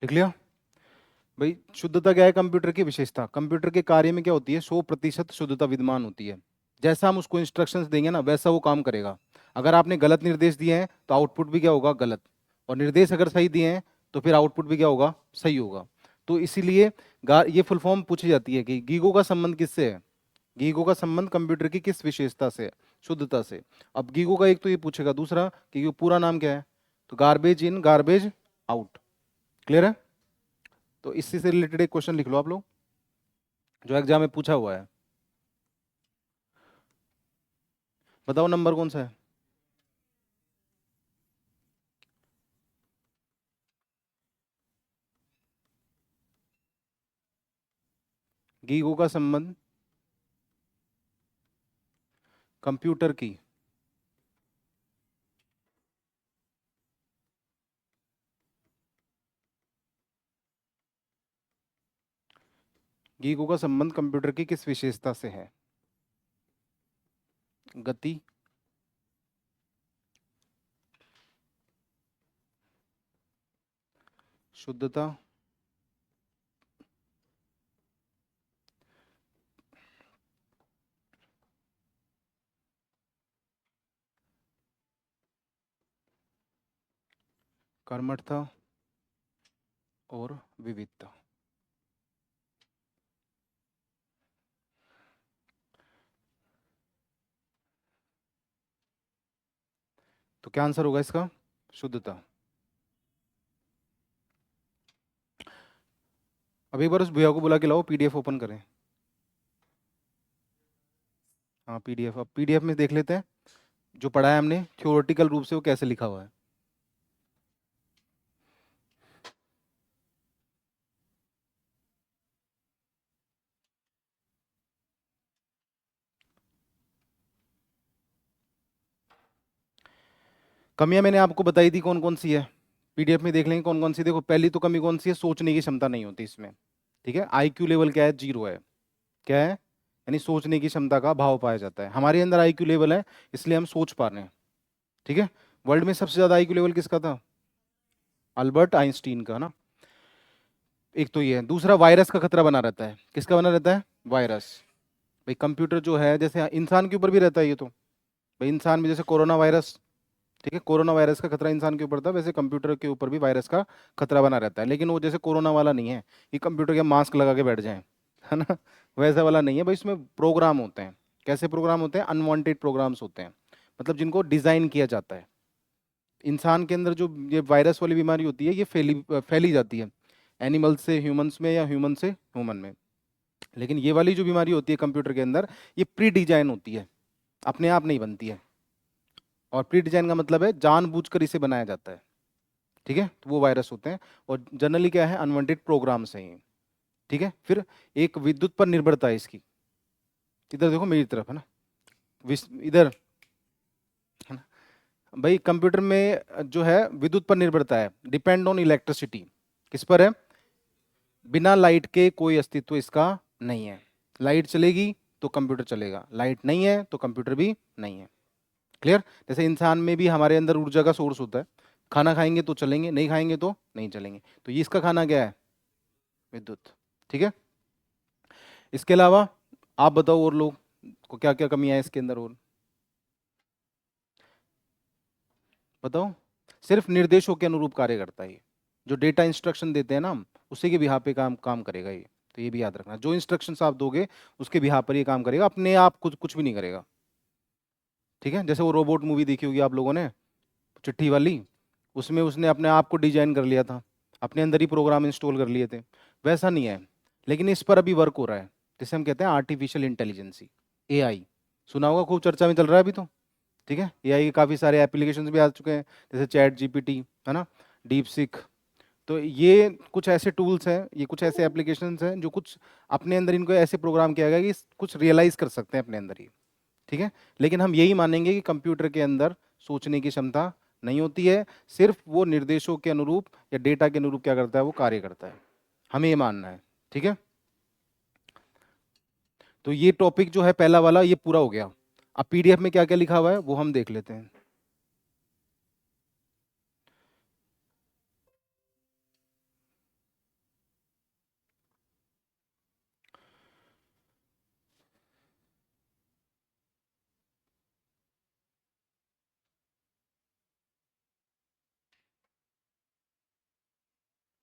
Speaker 1: लिख लिया? भाई शुद्धता क्या है? कंप्यूटर की विशेषता। कंप्यूटर के कार्य में क्या होती है? 100% शुद्धता विद्यमान होती है। जैसा हम उसको इंस्ट्रक्शंस देंगे ना वैसा वो काम करेगा। अगर आपने गलत निर्देश दिए हैं तो आउटपुट भी क्या होगा? गलत। और निर्देश अगर सही दिए हैं तो फिर आउटपुट भी क्या होगा? सही होगा। तो इसीलिए ये फुल फॉर्म पूछी जाती है कि गीगो का संबंध किससे है? गीगो का संबंध कंप्यूटर की किस विशेषता से है? शुद्धता से। अब गीगो का एक तो ये पूछेगा, दूसरा कि ये पूरा नाम क्या है? तो garbage in garbage out. Clear है? तो इसी से रिलेटेड एक क्वेश्चन लिख लो आप लोग, जो एग्जाम में पूछा हुआ है। बताओ नंबर कौन सा है? गीगो का संबंध कंप्यूटर की गीगो का संबंध कंप्यूटर की किस विशेषता से है? गति, शुद्धता, कर्मठता, और विविधता। तो क्या आंसर होगा इसका? शुद्धता। अब एक बार उस भैया को बुला के लाओ, पीडीएफ ओपन करें। हाँ पीडीएफ, अब पीडीएफ में देख लेते हैं जो पढ़ा है हमने थ्योरेटिकल रूप से वो कैसे लिखा हुआ है। कमियां मैंने आपको बताई थी कौन कौन सी है, पीडीएफ में देख लेंगे कौन कौन सी। देखो पहली तो कमी कौन सी है, सोचने की क्षमता नहीं होती इसमें। ठीक है, आईक्यू लेवल क्या है? 0 है। क्या है? यानी सोचने की क्षमता का अभाव पाया जाता है। हमारे अंदर आईक्यू लेवल है, इसलिए हम सोच पा रहे हैं। ठीक है, वर्ल्ड में सबसे ज्यादा आईक्यू लेवल किसका था? अल्बर्ट आइंस्टीन का ना। एक तो ये है। दूसरा, वायरस का खतरा बना रहता है। किसका बना रहता है? वायरस। भाई कंप्यूटर जो है, जैसे इंसान के ऊपर भी रहता है ये तो। भाई इंसान में जैसे कोरोना वायरस, ठीक है, कोरोना वायरस का खतरा इंसान के ऊपर था, वैसे कंप्यूटर के ऊपर भी वायरस का खतरा बना रहता है। लेकिन वो जैसे कोरोना वाला नहीं है कि कंप्यूटर के मास्क लगा के बैठ जाएं, है ना, वैसा वाला नहीं है भाई। इसमें प्रोग्राम होते हैं। कैसे प्रोग्राम होते हैं? अनवांटेड प्रोग्राम्स होते हैं, मतलब जिनको डिजाइन किया जाता है। इंसान के अंदर जो ये वायरस वाली बीमारी होती है, ये फैली जाती है एनिमल से ह्यूमंस में या ह्यूमन से ह्यूमन में। लेकिन ये वाली जो बीमारी होती है कंप्यूटर के अंदर, ये प्री डिजाइन होती है, अपने आप नहीं बनती है। और प्री डिजाइन का मतलब है जानबूझकर इसे बनाया जाता है। ठीक है, तो वो वायरस होते हैं। और जनरली क्या है? अनवांटेड प्रोग्राम्स हैं ये। ठीक है, फिर एक विद्युत पर निर्भरता है इसकी। इधर देखो मेरी तरफ, है ना, इधर, है ना। भाई कंप्यूटर में जो है विद्युत पर निर्भरता है, डिपेंड ऑन इलेक्ट्रिसिटी। किस पर है? बिना लाइट के कोई अस्तित्व इसका नहीं है। लाइट चलेगी तो कंप्यूटर चलेगा, लाइट नहीं है तो कंप्यूटर भी नहीं है। क्लियर? जैसे इंसान में भी हमारे अंदर ऊर्जा का सोर्स होता है, खाना खाएंगे तो चलेंगे, नहीं खाएंगे तो नहीं चलेंगे। तो ये इसका खाना क्या है? विद्युत। ठीक है, इसके अलावा आप बताओ और लोग को क्या क्या कमियां है इसके अंदर और बताओ। सिर्फ निर्देशों के अनुरूप कार्य करता है ये। जो डेटा इंस्ट्रक्शन देते हैं ना हम, उसी के बिहाफ पे काम काम करेगा ये। तो ये भी याद रखना, जो इंस्ट्रक्शंस आप दोगे उसके बिहाफ पर ये काम करेगा, अपने आप कुछ कुछ भी नहीं करेगा। ठीक है, जैसे वो रोबोट मूवी देखी होगी आप लोगों ने, चिट्ठी वाली, उसमें उसने अपने आप को डिजाइन कर लिया था, अपने अंदर ही प्रोग्राम इंस्टॉल कर लिए थे। वैसा नहीं है, लेकिन इस पर अभी वर्क हो रहा है, जिसे हम कहते हैं आर्टिफिशियल इंटेलिजेंसी, एआई। सुना होगा, खूब चर्चा में चल रहा है अभी तो। ठीक है, एआई के काफ़ी सारे एप्लीकेशंस भी आ चुके हैं, जैसे चैट जीपीटी, है ना, डीप सीख। तो ये कुछ ऐसे टूल्स हैं, ये कुछ ऐसे एप्लीकेशंस हैं जो कुछ अपने अंदर इनको ऐसे प्रोग्राम किया गया कि कुछ रियलाइज कर सकते हैं अपने अंदर ही। ठीक है, लेकिन हम यही मानेंगे कि कंप्यूटर के अंदर सोचने की क्षमता नहीं होती है, सिर्फ वो निर्देशों के अनुरूप या डेटा के अनुरूप क्या करता है? वो कार्य करता है। हमें ये मानना है। ठीक है, तो ये टॉपिक जो है पहला वाला ये पूरा हो गया। अब पीडीएफ में क्या क्या लिखा हुआ है वो हम देख लेते हैं।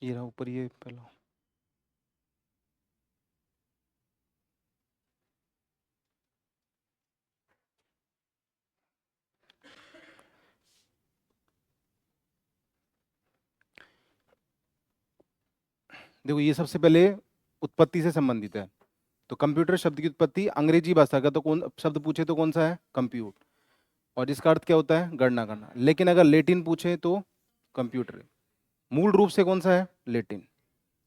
Speaker 1: ये रहा ऊपर, ये पहला। देखो ये सबसे पहले उत्पत्ति से संबंधित है। तो कंप्यूटर शब्द की उत्पत्ति अंग्रेजी भाषा का तो कौन शब्द पूछे तो कौन सा है? कंप्यूट। और इसका अर्थ क्या होता है? गणना करना। लेकिन अगर लेटिन पूछे तो कंप्यूटर। मूल रूप से कौन सा है? लेटिन।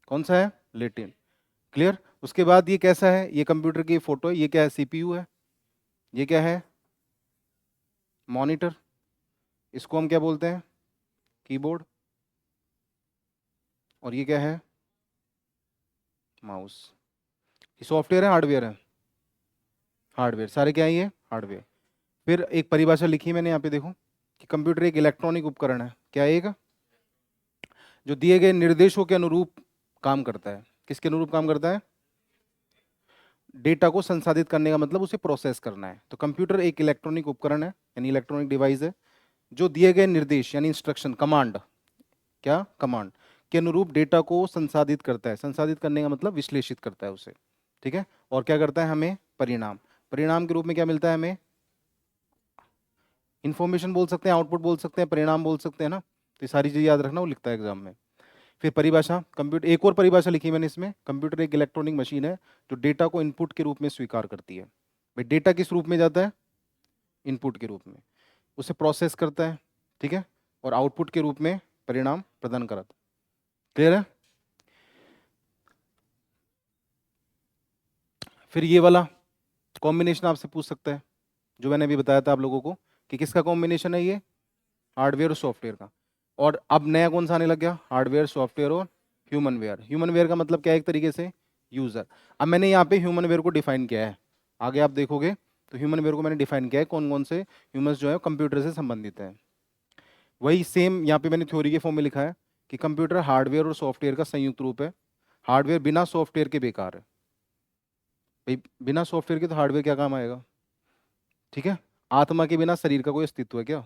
Speaker 1: कौन सा है? लेटिन। क्लियर? उसके बाद ये कैसा है? ये कंप्यूटर की फोटो है। ये क्या है? सीपीयू है। ये क्या है? मॉनिटर। इसको हम क्या बोलते हैं? कीबोर्ड। और ये क्या है? माउस। ये सॉफ्टवेयर है हार्डवेयर है? हार्डवेयर। सारे क्या है ये? हार्डवेयर। फिर एक परिभाषा लिखी मैंने यहाँ पे, देखो कि कंप्यूटर एक इलेक्ट्रॉनिक उपकरण है। क्या है? एक जो दिए गए निर्देशों के अनुरूप काम करता है। किसके अनुरूप काम करता है? डेटा को संसाधित करने का मतलब उसे प्रोसेस करना है। तो कंप्यूटर एक इलेक्ट्रॉनिक उपकरण है, यानी इलेक्ट्रॉनिक डिवाइस है, जो दिए गए निर्देश यानी इंस्ट्रक्शन, कमांड, क्या? कमांड के अनुरूप डेटा को संसाधित करता है। संसाधित करने का मतलब विश्लेषित करता है उसे, ठीक है। और क्या करता है, हमें परिणाम, परिणाम के रूप में क्या मिलता है हमें, इंफॉर्मेशन बोल सकते हैं, आउटपुट बोल सकते हैं, परिणाम बोल सकते हैं ना। तो ये सारी चीज़ याद रखना, वो लिखता है एग्जाम में। फिर परिभाषा, कंप्यूटर, एक और परिभाषा लिखी मैंने इसमें, कंप्यूटर एक इलेक्ट्रॉनिक मशीन है जो डेटा को इनपुट के रूप में स्वीकार करती है। भाई डेटा किस रूप में जाता है, इनपुट के रूप में, उसे प्रोसेस करता है, ठीक है, और आउटपुट के रूप में परिणाम प्रदान करता है। क्लियर है। फिर ये वाला कॉम्बिनेशन आपसे पूछ सकता है, जो मैंने अभी बताया था आप लोगों को कि किसका कॉम्बिनेशन है, ये हार्डवेयर और सॉफ्टवेयर का। और अब नया कौन सा आने लग गया, हार्डवेयर, सॉफ्टवेयर और ह्यूमन वेयर। ह्यूमन वेयर का मतलब क्या है, एक तरीके से यूजर। अब मैंने यहाँ पे ह्यूमन वेयर को डिफाइन किया है, आगे आप देखोगे तो ह्यूमन वेयर को मैंने डिफाइन किया है, कौन कौन से ह्यूमंस जो है कंप्यूटर से संबंधित हैं। वही सेम यहाँ पे मैंने थ्योरी के फॉर्म में लिखा है कि कंप्यूटर हार्डवेयर और सॉफ्टवेयर का संयुक्त रूप है। हार्डवेयर बिना सॉफ्टवेयर के बेकार है। भाई बिना सॉफ्टवेयर के तो हार्डवेयर क्या काम आएगा, ठीक है। आत्मा के बिना शरीर का कोई अस्तित्व है क्या,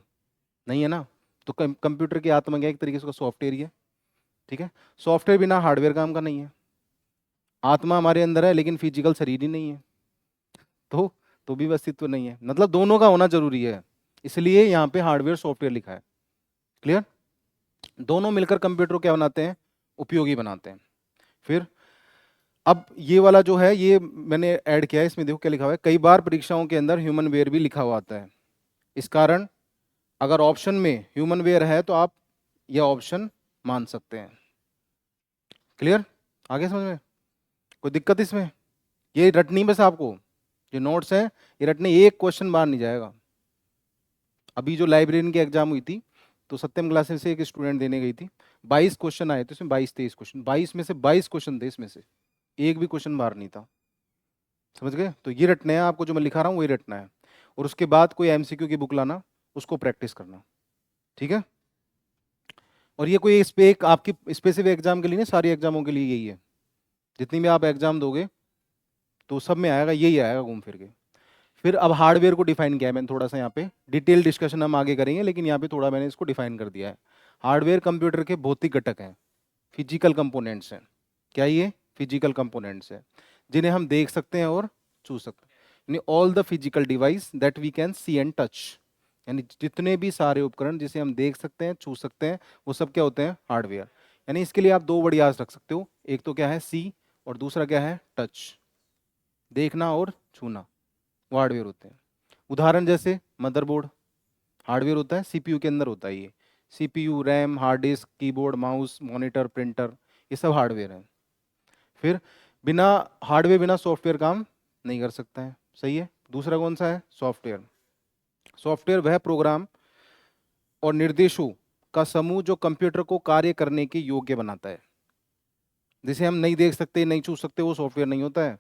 Speaker 1: नहीं है ना। तो कंप्यूटर की आत्मा क्या है, एक तरीके से उसका सॉफ्टवेयर ही है, ठीक है। सॉफ्टवेयर बिना हार्डवेयर काम का नहीं है। आत्मा हमारे अंदर है लेकिन फिजिकल शरीर ही नहीं है, तो भी अस्तित्व नहीं है। मतलब दोनों का होना जरूरी है, इसलिए यहाँ पे हार्डवेयर सॉफ्टवेयर लिखा है। क्लियर। दोनों मिलकर कंप्यूटर को क्या बनाते हैं, उपयोगी बनाते हैं। फिर अब ये वाला जो है ये मैंने ऐड किया है, इसमें देखो क्या लिखा हुआ है, कई बार परीक्षाओं के अंदर ह्यूमन वेयर भी लिखा हुआ आता है। इस कारण अगर ऑप्शन में ह्यूमन वेयर है तो आप यह ऑप्शन मान सकते हैं। क्लियर, आगे समझ में कोई दिक्कत इसमें, ये रटनी बस आपको, जो नोट्स है ये रटने, एक क्वेश्चन बाहर नहीं जाएगा। अभी जो लाइब्रेरियन की एग्जाम हुई थी तो सत्यम क्लासेस से एक स्टूडेंट देने गई थी, 22 क्वेश्चन आए थे उसमें, 22-23 क्वेश्चन, 22 में से 22 क्वेश्चन थे, इसमें से एक भी क्वेश्चन बाहर नहीं था। समझ गए, तो ये रटना है आपको, जो मैं लिखा रहा हूँ वही रटना है। और उसके बाद कोई एमसीक्यू की बुक लाना, उसको प्रैक्टिस करना, ठीक है। और ये कोई इस पे एक आपकी स्पेसिफिक एग्जाम के लिए नहीं, सारी एग्जामों के लिए यही है। जितनी भी आप एग्जाम दोगे तो सब में आएगा, यही आएगा घूम फिर के। फिर अब हार्डवेयर को डिफाइन किया है मैंने थोड़ा सा, यहाँ पे डिटेल डिस्कशन हम आगे करेंगे, लेकिन यहाँ पे थोड़ा मैंने इसको डिफाइन कर दिया है। हार्डवेयर कंप्यूटर के भौतिक घटक हैं, फिजिकल कंपोनेंट्स हैं। क्या ये फिजिकल कंपोनेंट्स हैं जिन्हें हम देख सकते हैं और छू सकते हैं, यानी all the physical device that we can see and touch, यानी जितने भी सारे उपकरण जिसे हम देख सकते हैं, छू सकते हैं, वो सब क्या होते हैं, हार्डवेयर। यानी इसके लिए आप दो वर्ड याद रख सकते हो, एक तो क्या है सी, और दूसरा क्या है टच, देखना और छूना, वो हार्डवेयर होते हैं। उदाहरण जैसे मदरबोर्ड हार्डवेयर होता है, सीपीयू के अंदर होता है ये, CPU, RAM, hard disk, keyboard, mouse, monitor, printer, ये सब हार्डवेयर हैं। फिर बिना हार्डवेयर बिना सॉफ्टवेयर काम नहीं कर सकता है, सही है। दूसरा कौन सा है, सॉफ्टवेयर। सॉफ्टवेयर वह प्रोग्राम और निर्देशों का समूह जो कंप्यूटर को कार्य करने के योग्य बनाता है। जिसे हम नहीं देख सकते, नहीं छू सकते, वो सॉफ्टवेयर नहीं होता है।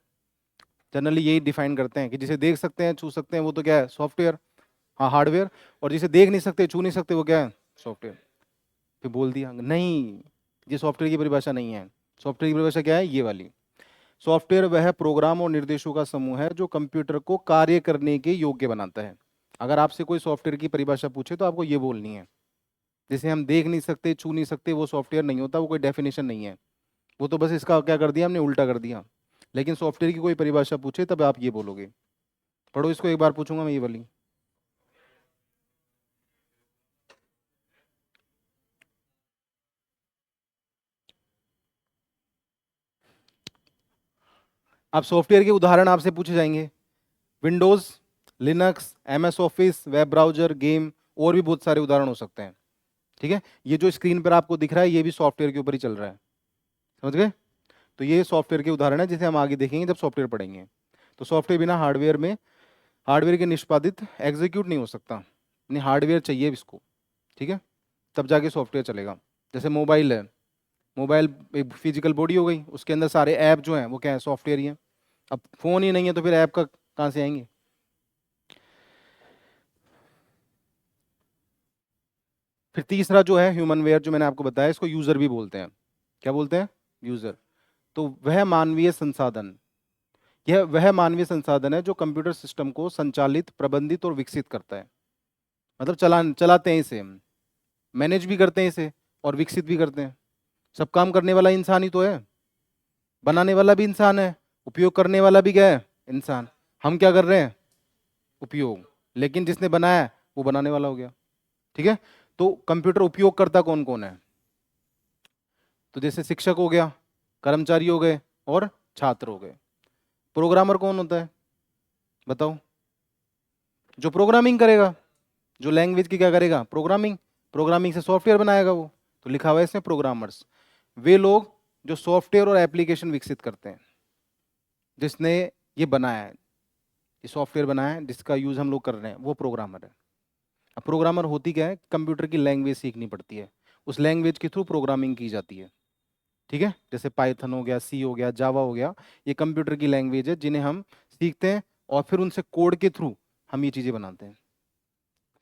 Speaker 1: जनरली यही डिफाइन करते हैं कि जिसे देख सकते हैं, छू सकते हैं, वो तो क्या है, सॉफ्टवेयर, हाँ हार्डवेयर। और जिसे देख नहीं सकते, छू नहीं सकते, वो क्या है, सॉफ्टवेयर। फिर बोल दिया नहीं, ये सॉफ्टवेयर की परिभाषा नहीं है। सॉफ्टवेयर की परिभाषा क्या है, ये वाली। सॉफ्टवेयर वह प्रोग्राम और निर्देशों का समूह है जो कंप्यूटर को कार्य करने के योग्य बनाता है। अगर आपसे कोई सॉफ्टवेयर की परिभाषा पूछे तो आपको ये बोलनी है, जिसे हम देख नहीं सकते, छू नहीं सकते, वो सॉफ्टवेयर नहीं होता, वो कोई डेफिनेशन नहीं है। वो तो बस इसका क्या कर दिया हमने, उल्टा कर दिया। लेकिन सॉफ्टवेयर की कोई परिभाषा पूछे तब आप ये बोलोगे। पढ़ो इसको, एक बार पूछूंगा मैं ये वाली। अब सॉफ्टवेयर के उदाहरण आपसे पूछे जाएंगे, Windows, Linux, MS office, web browser, game, और भी बहुत सारे उदाहरण हो सकते हैं, ठीक है। ये जो स्क्रीन पर आपको दिख रहा है ये भी सॉफ्टवेयर के ऊपर ही चल रहा है, समझ गए। तो ये सॉफ्टवेयर के उदाहरण है जिसे हम आगे देखेंगे जब सॉफ्टवेयर पढ़ेंगे। तो सॉफ्टवेयर बिना हार्डवेयर में, हार्डवेयर के निष्पादित एग्जीक्यूट नहीं हो सकता, यानी हार्डवेयर चाहिए इसको, ठीक है, तब जाके सॉफ्टवेयर चलेगा। जैसे मोबाइल है, मोबाइल एक फिजिकल बॉडी हो गई, उसके अंदर सारे ऐप जो हैं वो क्या है, सॉफ्टवेयर ही हैं। अब फोन ही नहीं है तो फिर ऐप का कहाँ से आएंगे। फिर तीसरा जो है ह्यूमन वेयर, जो मैंने आपको बताया, इसको यूजर भी बोलते हैं। क्या बोलते हैं, यूजर। तो वह मानवीय संसाधन, यह वह मानवीय संसाधन है जो कंप्यूटर सिस्टम को संचालित, प्रबंधित और विकसित करता है। मतलब चलाते हैं इसे हम, मैनेज भी करते हैं इसे और विकसित भी करते हैं। सब काम करने वाला इंसान ही तो है, बनाने वाला भी इंसान है, उपयोग करने वाला भी क्या है, इंसान। हम क्या कर रहे हैं, उपयोग, लेकिन जिसने बनाया है वो बनाने वाला हो गया। ठीक है, तो कंप्यूटर उपयोगकर्ता कौन कौन है, तो जैसे शिक्षक हो गया, कर्मचारी हो गए और छात्र हो गए। प्रोग्रामर कौन होता है, बताओ, जो प्रोग्रामिंग करेगा, जो लैंग्वेज की क्या करेगा, प्रोग्रामिंग, प्रोग्रामिंग से सॉफ्टवेयर बनाएगा वो, तो लिखा हुआ है इसमें प्रोग्रामर्स। वे लोग जो सॉफ्टवेयर और एप्लीकेशन विकसित करते हैं, जिसने ये बनाया है, ये सॉफ्टवेयर बनाया है जिसका यूज हम लोग कर रहे हैं, वो प्रोग्रामर है। अब प्रोग्रामर होती क्या है, कंप्यूटर की लैंग्वेज सीखनी पड़ती है, उस लैंग्वेज के थ्रू प्रोग्रामिंग की जाती है। ठीक है, जैसे पाइथन हो गया, सी हो गया, जावा हो गया, ये कंप्यूटर की लैंग्वेज है जिन्हें हम सीखते हैं और फिर उनसे कोड के थ्रू हम ये चीजें बनाते हैं।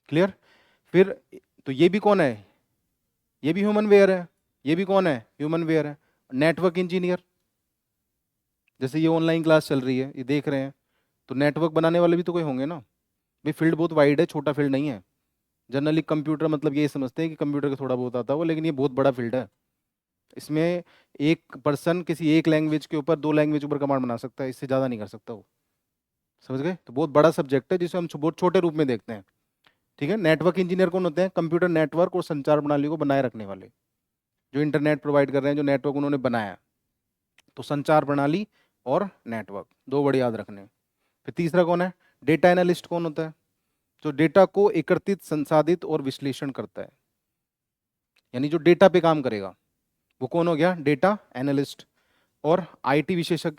Speaker 1: क्लियर। फिर तो ये भी कौन है, ये भी ह्यूमन वेयर है, ये भी कौन है, ह्यूमन वेयर है। नेटवर्क इंजीनियर, जैसे ये ऑनलाइन क्लास चल रही है, ये देख रहे हैं, तो नेटवर्क बनाने वाले भी तो कोई होंगे ना भाई। फील्ड बहुत वाइड है, छोटा फील्ड नहीं है। जनरली कंप्यूटर मतलब ये समझते हैं कि कंप्यूटर का थोड़ा बहुत आता है वो, लेकिन ये बहुत बड़ा फील्ड है। इसमें एक पर्सन किसी एक लैंग्वेज के ऊपर दो लैंग्वेज ऊपर कमांड बना सकता है, इससे ज़्यादा नहीं कर सकता वो। समझ गए, तो बहुत बड़ा सब्जेक्ट है जिसे हम बहुत छोटे रूप में देखते हैं। ठीक है, नेटवर्क इंजीनियर कौन होते हैं, कंप्यूटर नेटवर्क और संचार प्रणाली को बनाए रखने वाले, जो इंटरनेट प्रोवाइड कर रहे हैं, जो नेटवर्क उन्होंने बनाया। तो संचार प्रणाली और नेटवर्क, दो बड़े याद रखने। फिर तीसरा कौन है, डेटा एनालिस्ट कौन होता है, जो डेटा को एकत्रित, संसाधित और विश्लेषण करता है, यानी जो डेटा पे काम करेगा, वो कौन हो गया, डेटा एनालिस्ट। और आईटी विशेषज्ञ,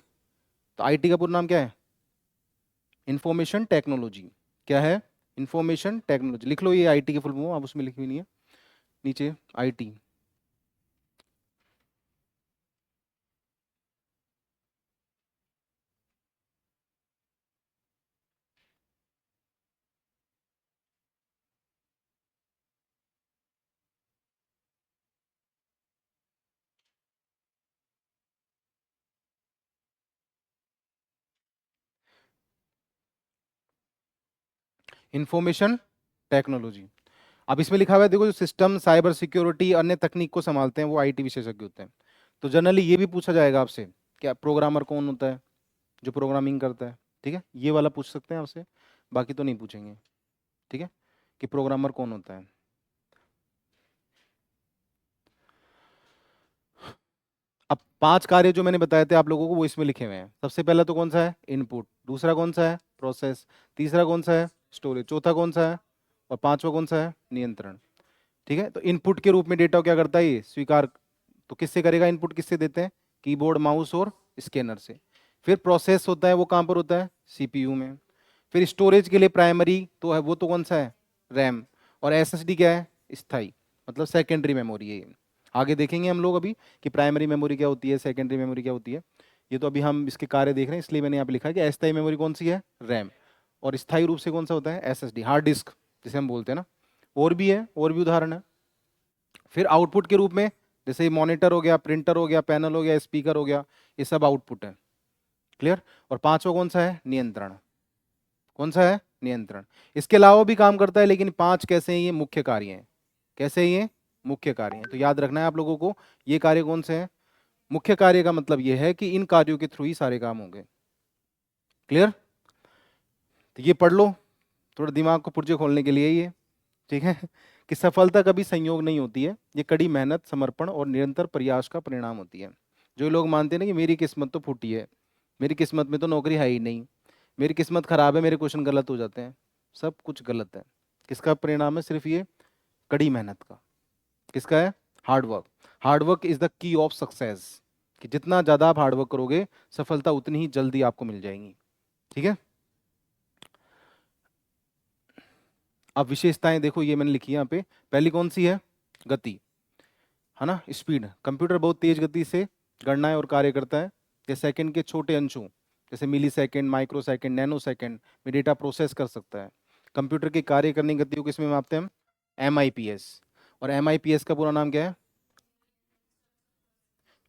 Speaker 1: तो आईटी का पूरा नाम क्या है, इंफॉर्मेशन टेक्नोलॉजी। क्या है, इंफॉर्मेशन टेक्नोलॉजी। लिख लो ये आईटी की फुल फॉर्म, आप उसमें लिखी हुई नहीं है नीचे, आईटी। Information technology. अब इसमें लिखा हुआ है देखो, जो सिस्टम, साइबर सिक्योरिटी, अन्य तकनीक को संभालते हैं वो आईटी विशेषज्ञ होते हैं। तो जनरली ये भी पूछा जाएगा आपसे, क्या प्रोग्रामर कौन होता है, जो प्रोग्रामिंग करता है। ठीक है, ये वाला पूछ सकते हैं आपसे, बाकी तो नहीं पूछेंगे। ठीक है, कि प्रोग्रामर कौन होता है। अब 5 कार्य जो मैंने बताए थे आप लोगों को वो इसमें लिखे हुए हैं। सबसे पहला तो कौन सा है, इनपुट। दूसरा कौन सा है, प्रोसेस। तीसरा कौन सा है, स्टोरेज। चौथा कौन सा है, और पांचवा कौन सा है, नियंत्रण। ठीक है, तो इनपुट के रूप में डेटा को क्या करता है, ये स्वीकार। तो किससे करेगा, इनपुट किससे देते हैं, कीबोर्ड, माउस और स्कैनर से। फिर प्रोसेस होता है, वो कहाँ पर होता है, सीपीयू में। फिर स्टोरेज के लिए प्राइमरी तो है, वो तो कौन सा है, रैम। और एसएसडी क्या है, स्थाई, मतलब सेकेंडरी मेमोरी है ये। आगे देखेंगे हम लोग अभी कि प्राइमरी मेमोरी क्या होती है, सेकेंडरी मेमोरी क्या होती है। ये तो अभी हम इसके कार्य देख रहे हैं, इसलिए मैंने यहाँ पे लिखा है कि अस्थायी मेमोरी कौन सी है, रैम। और स्थायी रूप से कौन सा होता है, एसएसडी, हार्ड डिस्क जिसे हम बोलते हैं ना। और भी है, और भी उदाहरण है। फिर आउटपुट के रूप में, जैसे मॉनिटर हो गया, प्रिंटर हो गया, पैनल हो गया, स्पीकर हो गया, ये सब आउटपुट है। क्लियर। और पांचवा कौन सा है, नियंत्रण। कौन सा है, नियंत्रण। इसके अलावा भी काम करता है, लेकिन 5 कैसे हैं, ये मुख्य कार्य हैं। कैसे हैं ये, मुख्य कार्य हैं। तो याद रखना है आप लोगों को, ये कार्य कौन से हैं, मुख्य कार्य का मतलब ये है कि इन कार्यों के थ्रू ही सारे काम होंगे। क्लियर। तो ये पढ़ लो, थोड़ा दिमाग को पुर्जे खोलने के लिए ये। ठीक है, कि सफलता कभी संयोग नहीं होती है, ये कड़ी मेहनत, समर्पण और निरंतर प्रयास का परिणाम होती है। जो लोग मानते हैं ना कि मेरी किस्मत तो फूटी है, मेरी किस्मत में तो नौकरी है ही नहीं, मेरी किस्मत खराब है, मेरे क्वेश्चन गलत हो जाते हैं, सब कुछ गलत है। किसका परिणाम है, सिर्फ ये कड़ी मेहनत का। किसका है, hard work. Hard work is the key of success, कि जितना ज़्यादा आप हार्ड वर्क करोगे, सफलता उतनी ही जल्दी आपको मिल जाएगी। ठीक है, अब विशेषताएं देखो, ये मैंने लिखी है यहाँ पे। पहली कौन सी है, गति, है ना, स्पीड। कंप्यूटर बहुत तेज गति से गणनाएं और कार्य करता है। ये सेकंड के छोटे अंशों, जैसे millisecond, microsecond, nanosecond में डेटा प्रोसेस कर सकता है। कंप्यूटर की कार्य करने की गति को किसमें मापते हैं हम, MIPS। और MIPS का पूरा नाम क्या है,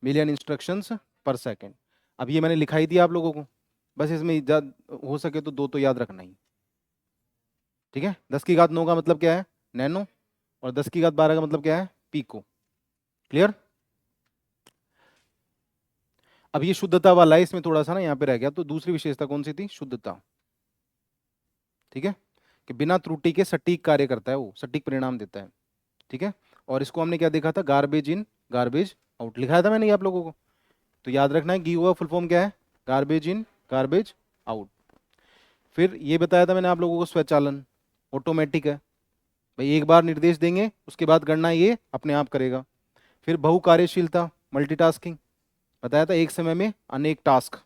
Speaker 1: मिलियन इंस्ट्रक्शंस पर सेकेंड। अब ये मैंने लिखा ही दिया आप लोगों को, बस इसमें हो सके तो दो तो याद रखना ही। ठीक है, 10 की घात 9 का मतलब क्या है, नैनो। और 10 की घात 12 का मतलब क्या है, पीको। क्लियर। अब ये शुद्धता वाला है, इसमें थोड़ा सा ना यहाँ पे रह गया, तो दूसरी विशेषता कौन सी थी? शुद्धता। ठीक है, कि बिना त्रुटि के सटीक कार्य करता है, वो सटीक परिणाम देता है। ठीक है, और इसको हमने क्या देखा था? गार्बेज इन गार्बेज आउट लिखाया था मैंने ये आप लोगों को, तो याद रखना है गी हुआ फुल फॉर्म क्या है? Garbage in garbage out. फिर ये बताया था मैंने आप लोगों को स्वचालन, ऑटोमेटिक है भाई, एक बार निर्देश देंगे उसके बाद गणना ये अपने आप करेगा। फिर बहुकार्यशीलता, मल्टीटास्किंग, बताया था एक समय में अनेक टास्क,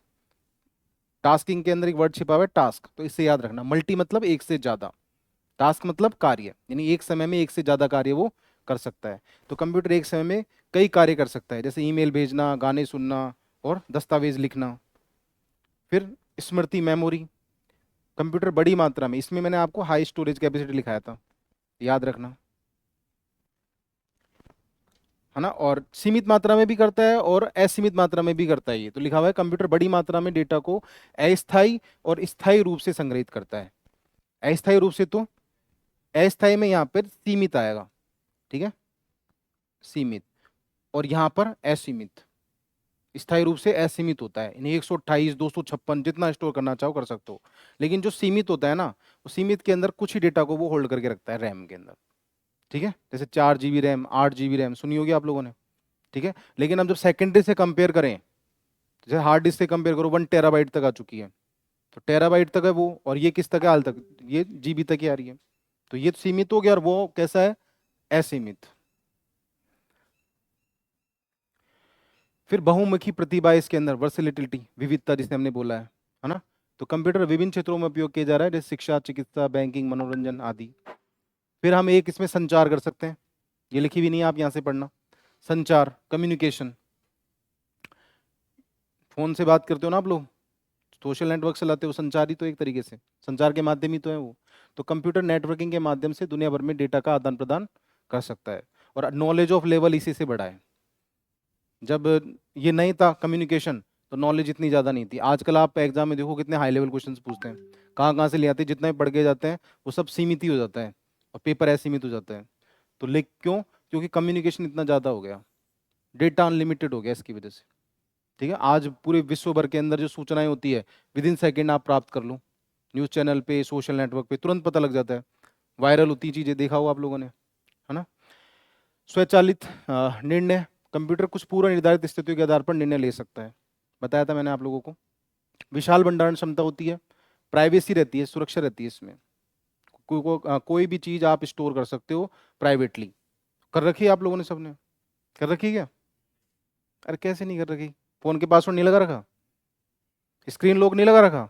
Speaker 1: टास्किंग के अंदर एक वर्ड छिपा हुआ है टास्क, तो इससे याद रखना, मल्टी मतलब एक से ज्यादा, टास्क मतलब कार्य, यानी एक समय में एक से ज्यादा कार्य वो कर सकता है। तो कंप्यूटर एक समय में कई कार्य कर सकता है, जैसे ईमेल भेजना, गाने सुनना और दस्तावेज लिखना। फिर स्मृति, मेमोरी, कंप्यूटर बड़ी मात्रा में, इसमें मैंने आपको हाई स्टोरेज कैपेसिटी लिखाया था, याद रखना है ना। और सीमित मात्रा में भी करता है और असीमित मात्रा में भी करता है, ये तो लिखा हुआ है कंप्यूटर बड़ी मात्रा में डेटा को अस्थायी और स्थायी रूप से संग्रहित करता है। अस्थायी रूप से तो अस्थायी में यहाँ पर सीमित आएगा, ठीक है, सीमित, और यहाँ पर असीमित। स्थायी रूप से असीमित होता है, यानी 128 256 जितना स्टोर करना चाहो कर सकते हो। लेकिन जो सीमित होता है ना, वो सीमित के अंदर कुछ ही डेटा को वो होल्ड करके रखता है रैम के अंदर। ठीक है, जैसे 4 GB रैम, 8 GB रैम सुनी होगी आप लोगों ने। ठीक है, लेकिन अब जब सेकेंडरी से कंपेयर करें, जैसे हार्ड डिस्क से कंपेयर करो, 1 TB तक आ चुकी है, तो टेराबाइट तक है वो, और ये किस तक है? हाल तक ये GB तक ही आ रही है। तो ये तो सीमित हो गया, और वो कैसा है? असीमित। फिर बहुमुखी प्रतिभा, इसके अंदर वर्सेलिटिलिटी, विविधता जिसे हमने बोला है ना। तो कंप्यूटर विभिन्न क्षेत्रों में उपयोग किया जा रहा है, जैसे शिक्षा, चिकित्सा, बैंकिंग, मनोरंजन आदि। फिर हम एक इसमें संचार कर सकते हैं, ये लिखी भी नहीं है, आप यहाँ से पढ़ना। संचार, कम्युनिकेशन, फोन से बात करते हो ना आप लोग, सोशल नेटवर्क चलाते हो, संचार ही तो एक तरीके से, संचार के माध्यम ही तो है वो। तो कंप्यूटर नेटवर्किंग के माध्यम से दुनिया भर में डेटा का आदान प्रदान कर सकता है, और नॉलेज ऑफ लेवल इसी से बढ़ा है। जब ये नहीं था कम्युनिकेशन, तो नॉलेज इतनी ज़्यादा नहीं थी। आजकल आप एग्जाम में देखो कितने हाई लेवल क्वेश्चंस पूछते हैं, कहाँ कहाँ से ले आते हैं, जितना भी पढ़ के जाते हैं वो सब सीमित ही हो जाता है, और पेपर असीमित हो जाता है। तो लिख क्यों? क्योंकि कम्युनिकेशन इतना ज़्यादा हो गया, डेटा अनलिमिटेड हो गया इसकी वजह से। ठीक है, आज पूरे विश्व भर के अंदर जो सूचनाएं होती है, विद इन सेकेंड आप प्राप्त कर लो, न्यूज़ चैनल पे, सोशल नेटवर्क पे तुरंत पता लग जाता है, वायरल होती चीज़ें, देखा हो आप लोगों ने, है ना। स्वचालित निर्णय, कंप्यूटर कुछ पूर्व निर्धारित स्थितियों के आधार पर निर्णय ले सकता है, बताया था मैंने आप लोगों को। विशाल भंडारण क्षमता होती है, प्राइवेसी रहती है, सुरक्षा रहती है इसमें, कोई भी चीज़ आप स्टोर कर सकते हो प्राइवेटली। कर रखी है आप लोगों ने, सबने कर रखी है क्या? अरे कैसे नहीं कर रखी? फोन के पासवर्ड नहीं लगा रखा? स्क्रीन लॉक नहीं लगा रखा?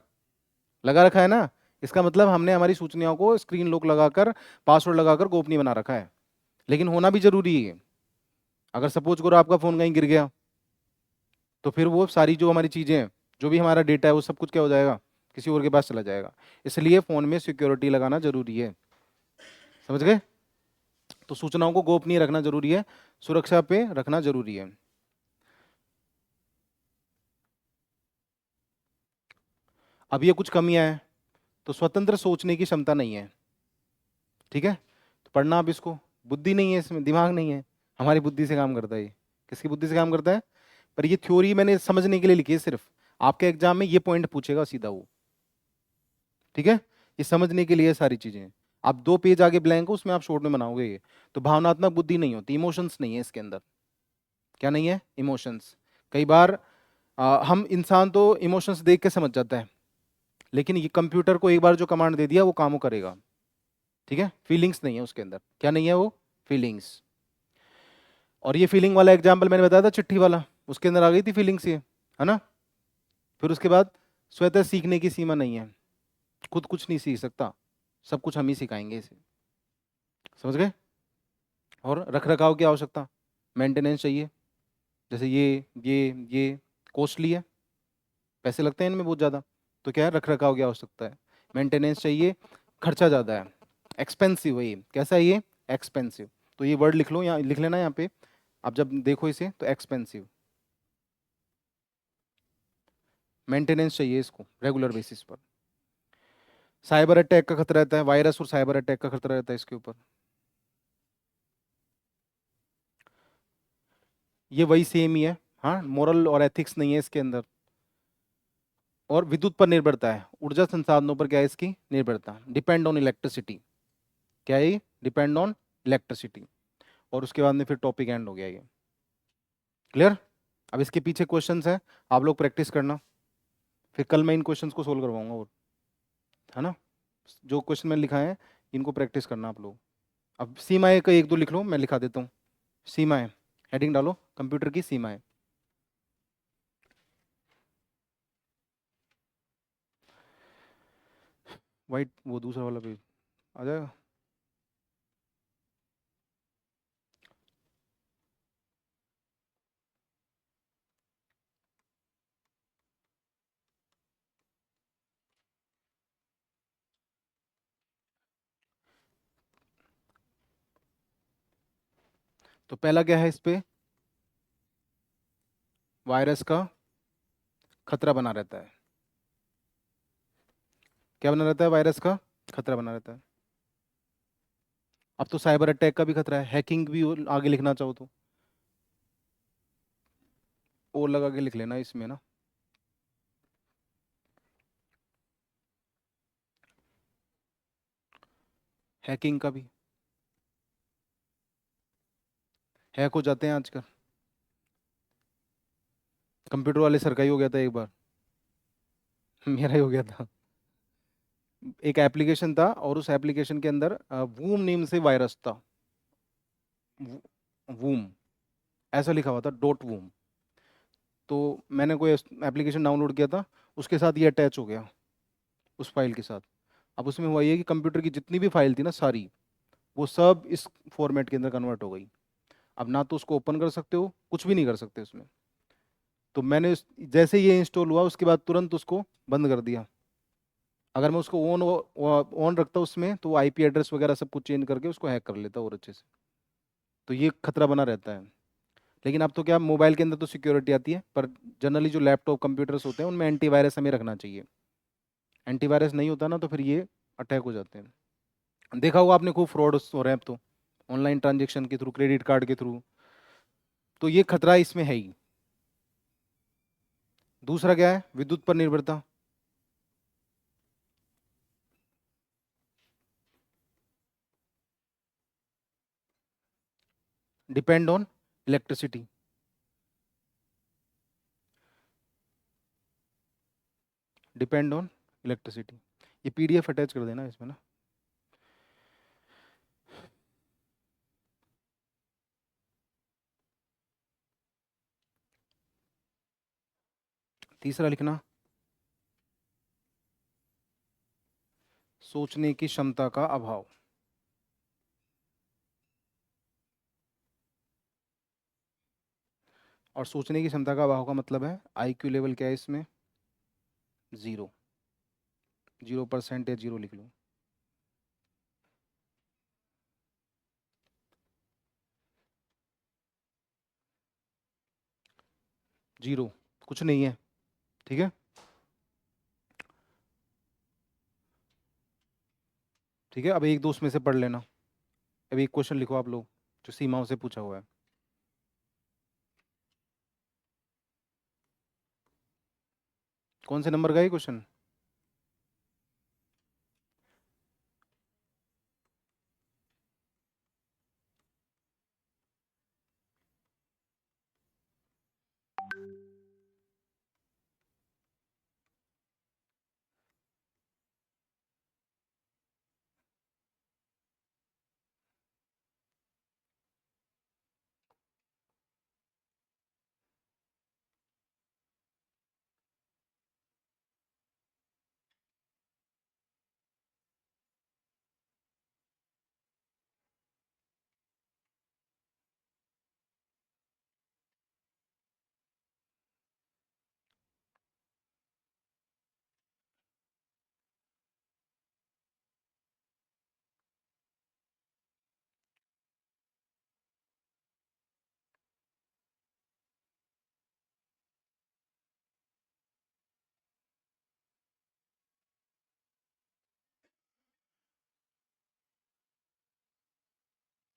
Speaker 1: लगा रखा है ना। इसका मतलब हमने हमारी सूचनाओं को स्क्रीन लॉक लगाकर, पासवर्ड लगाकर गोपनीय बना रखा है। लेकिन होना भी जरूरी है, अगर सपोज करो आपका फोन कहीं गिर गया, तो फिर वो सारी जो हमारी चीजें हैं, जो भी हमारा डेटा है, वो सब कुछ क्या हो जाएगा? किसी और के पास चला जाएगा। इसलिए फोन में सिक्योरिटी लगाना जरूरी है, समझ गए। तो सूचनाओं को गोपनीय रखना जरूरी है, सुरक्षा पे रखना जरूरी है। अब ये कुछ कमियां हैं, तो स्वतंत्र सोचने की क्षमता नहीं है। ठीक है, तो पढ़ना आप इसको, बुद्धि नहीं है इसमें, दिमाग नहीं है, हमारी बुद्धि से काम करता है ये। किसकी बुद्धि से काम करता है? पर ये थ्योरी मैंने समझने के लिए लिखी है सिर्फ, आपके एग्जाम में ये पॉइंट पूछेगा सीधा वो। ठीक है, ये समझने के लिए सारी चीजें। आप 2 पेज आगे ब्लैंक हो, उसमें आप शॉर्ट में बनाओगे ये। तो भावनात्मक बुद्धि नहीं होती, इमोशंस नहीं है इसके अंदर। क्या नहीं है? इमोशंस। कई बार हम इंसान तो इमोशंस देख के समझ जाता है, लेकिन ये कंप्यूटर को एक बार जो कमांड दे दिया वो काम करेगा। ठीक है, फीलिंग्स नहीं है उसके अंदर। क्या नहीं है वो? फीलिंग्स। और ये फीलिंग वाला एग्जाम्पल मैंने बताया था चिट्ठी वाला, उसके अंदर आ गई थी फीलिंग्स ये, है ना। फिर उसके बाद स्वतः सीखने की सीमा नहीं है, खुद कुछ नहीं सीख सकता, सब कुछ हम ही सिखाएंगे इसे, समझ गए। और रख रखाव की आवश्यकता, मेंटेनेंस चाहिए, जैसे ये कॉस्टली है, पैसे लगते हैं इनमें बहुत ज़्यादा, तो क्या है? रख रखाव की आवश्यकता है, मेंटेनेंस चाहिए, खर्चा ज़्यादा है, एक्सपेंसिव है ये। कैसा है ये? एक्सपेंसिव। तो ये वर्ड लिख लो, यहाँ लिख लेना यहाँ पे, आप जब देखो इसे तो एक्सपेंसिव। मेंटेनेंस चाहिए इसको रेगुलर बेसिस पर। साइबर अटैक का खतरा रहता है, वायरस और साइबर अटैक का खतरा रहता है इसके ऊपर। ये वही सेम ही है, हाँ, मोरल और एथिक्स नहीं है इसके अंदर। और विद्युत पर निर्भरता है, ऊर्जा संसाधनों पर क्या है इसकी निर्भरता, डिपेंड ऑन इलेक्ट्रिसिटी। क्या है ये, डिपेंड ऑन इलेक्ट्रिसिटी। और उसके बाद में फिर टॉपिक एंड हो गया ये। क्लियर। अब इसके पीछे क्वेश्चंस हैं, आप लोग प्रैक्टिस करना, फिर कल मैं इन क्वेश्चंस को सोल्व करवाऊंगा, और है ना, जो क्वेश्चन मैंने लिखा है इनको प्रैक्टिस करना आप लोग। अब सीमाएं का एक दो लिख लो, मैं लिखा देता हूँ। सीमाएं, हेडिंग डालो कंप्यूटर की सीमाएं। वाइट वो दूसरा वाला पेज आ जाएगा। तो पहला क्या है इस पे, वायरस का खतरा बना रहता है। क्या बना रहता है, वायरस का खतरा बना रहता है। अब तो साइबर अटैक का भी खतरा है, हैकिंग भी आगे लिखना चाहो तो और लगा के लिख लेना इसमें ना। हैकिंग का भी, हैक हो जाते हैं आजकल। कंप्यूटर वाले सर का ही हो गया था एक बार। मेरा ही हो गया था। एक एप्लीकेशन था और उस एप्लीकेशन के अंदर वूम नेम से वायरस था। वूम ऐसा लिखा हुआ था, डॉट वूम। तो मैंने कोई एप्लीकेशन डाउनलोड किया था, उसके साथ ये अटैच हो गया, उस फाइल के साथ। अब उसमें हुआ ये कि कंप्यूटर की जितनी भी फाइल थी ना सारी, वो सब इस फॉर्मेट के अंदर कन्वर्ट हो गई। अब ना तो उसको ओपन कर सकते हो, कुछ भी नहीं कर सकते उसमें। तो मैंने जैसे ये इंस्टॉल हुआ उसके बाद तुरंत उसको बंद कर दिया। अगर मैं उसको ऑन ऑन रखता उसमें तो आईपी एड्रेस वगैरह सब कुछ चेंज करके उसको हैक कर लेता और अच्छे से। तो ये खतरा बना रहता है। लेकिन अब तो क्या, मोबाइल के अंदर तो सिक्योरिटी आती है, पर जनरली जो लैपटॉप कंप्यूटर्स होते हैं उनमें एंटीवायरस हमें रखना चाहिए। एंटीवायरस नहीं होता ना तो फिर ये अटैक हो जाते हैं। देखा होगा आपने, खूब फ्रॉड हो रहे हैं अब तो, ऑनलाइन ट्रांजेक्शन के थ्रू, क्रेडिट कार्ड के थ्रू। तो ये खतरा इसमें है ही। दूसरा क्या है, विद्युत पर निर्भरता। Depend on electricity. Depend on electricity. ये पीडीएफ अटैच कर देना इसमें ना। तीसरा लिखना, सोचने की क्षमता का अभाव। और सोचने की क्षमता का अभाव का मतलब है आईक्यू लेवल क्या है इसमें, जीरो। 0% या जीरो लिख लो। जीरो, कुछ नहीं है। ठीक है। ठीक है, अब एक दो उसमें से पढ़ लेना। अब एक क्वेश्चन लिखो आप लोग जो सीमाओं से पूछा हुआ है। कौन से नंबर का है क्वेश्चन।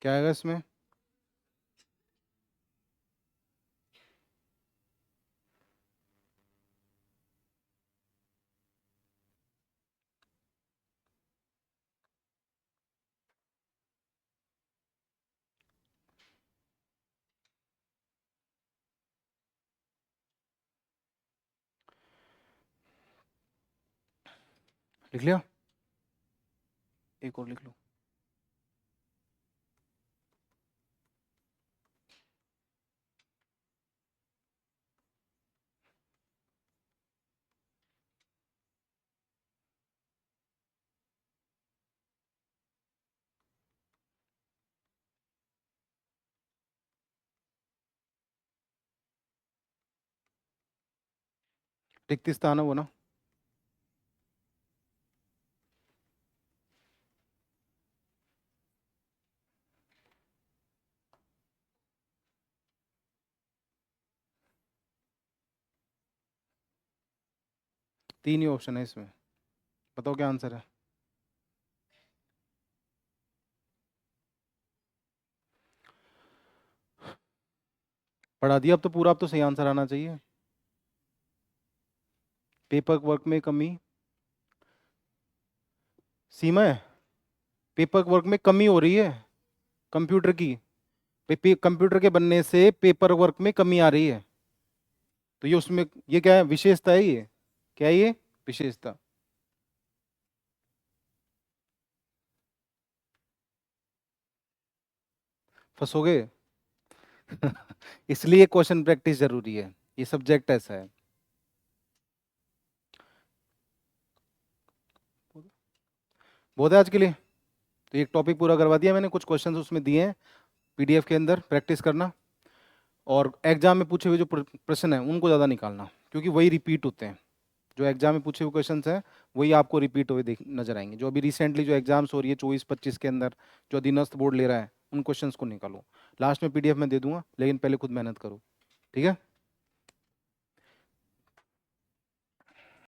Speaker 1: क्या आएगा इसमें। लिख लिया? एक और लिख लो। रिक्त स्थान है वो ना? तीन ही ऑप्शन है इसमें, बताओ क्या आंसर है? पढ़ा दिया अब तो पूरा, अब तो सही आंसर आना चाहिए। पेपर वर्क में कमी, सीमा है, पेपर वर्क में कमी हो रही है कंप्यूटर की। कंप्यूटर के बनने से पेपर वर्क में कमी आ रही है, तो ये उसमें, ये क्या है, विशेषता है ये, क्या है ये, विशेषता। फंसोगे? इसलिए क्वेश्चन प्रैक्टिस जरूरी है, ये सब्जेक्ट ऐसा है। बहुत है आज के लिए, तो एक टॉपिक पूरा करवा दिया मैंने, कुछ क्वेश्चंस उसमें दिए हैं पीडीएफ के अंदर, प्रैक्टिस करना। और एग्जाम में पूछे हुए जो प्रश्न है उनको ज़्यादा निकालना, क्योंकि वही रिपीट होते हैं। जो एग्जाम में पूछे हुए क्वेश्चंस हैं वही आपको रिपीट हुए देख नजर आएंगे। जो अभी रिसेंटली जो एग्जाम्स हो रही है 24-25 के अंदर, जो अधीनस्थ बोर्ड ले रहा है, उन क्वेश्चंस को निकालो। लास्ट में पीडीएफ में दे दूंगा, लेकिन पहले खुद मेहनत करो, ठीक है?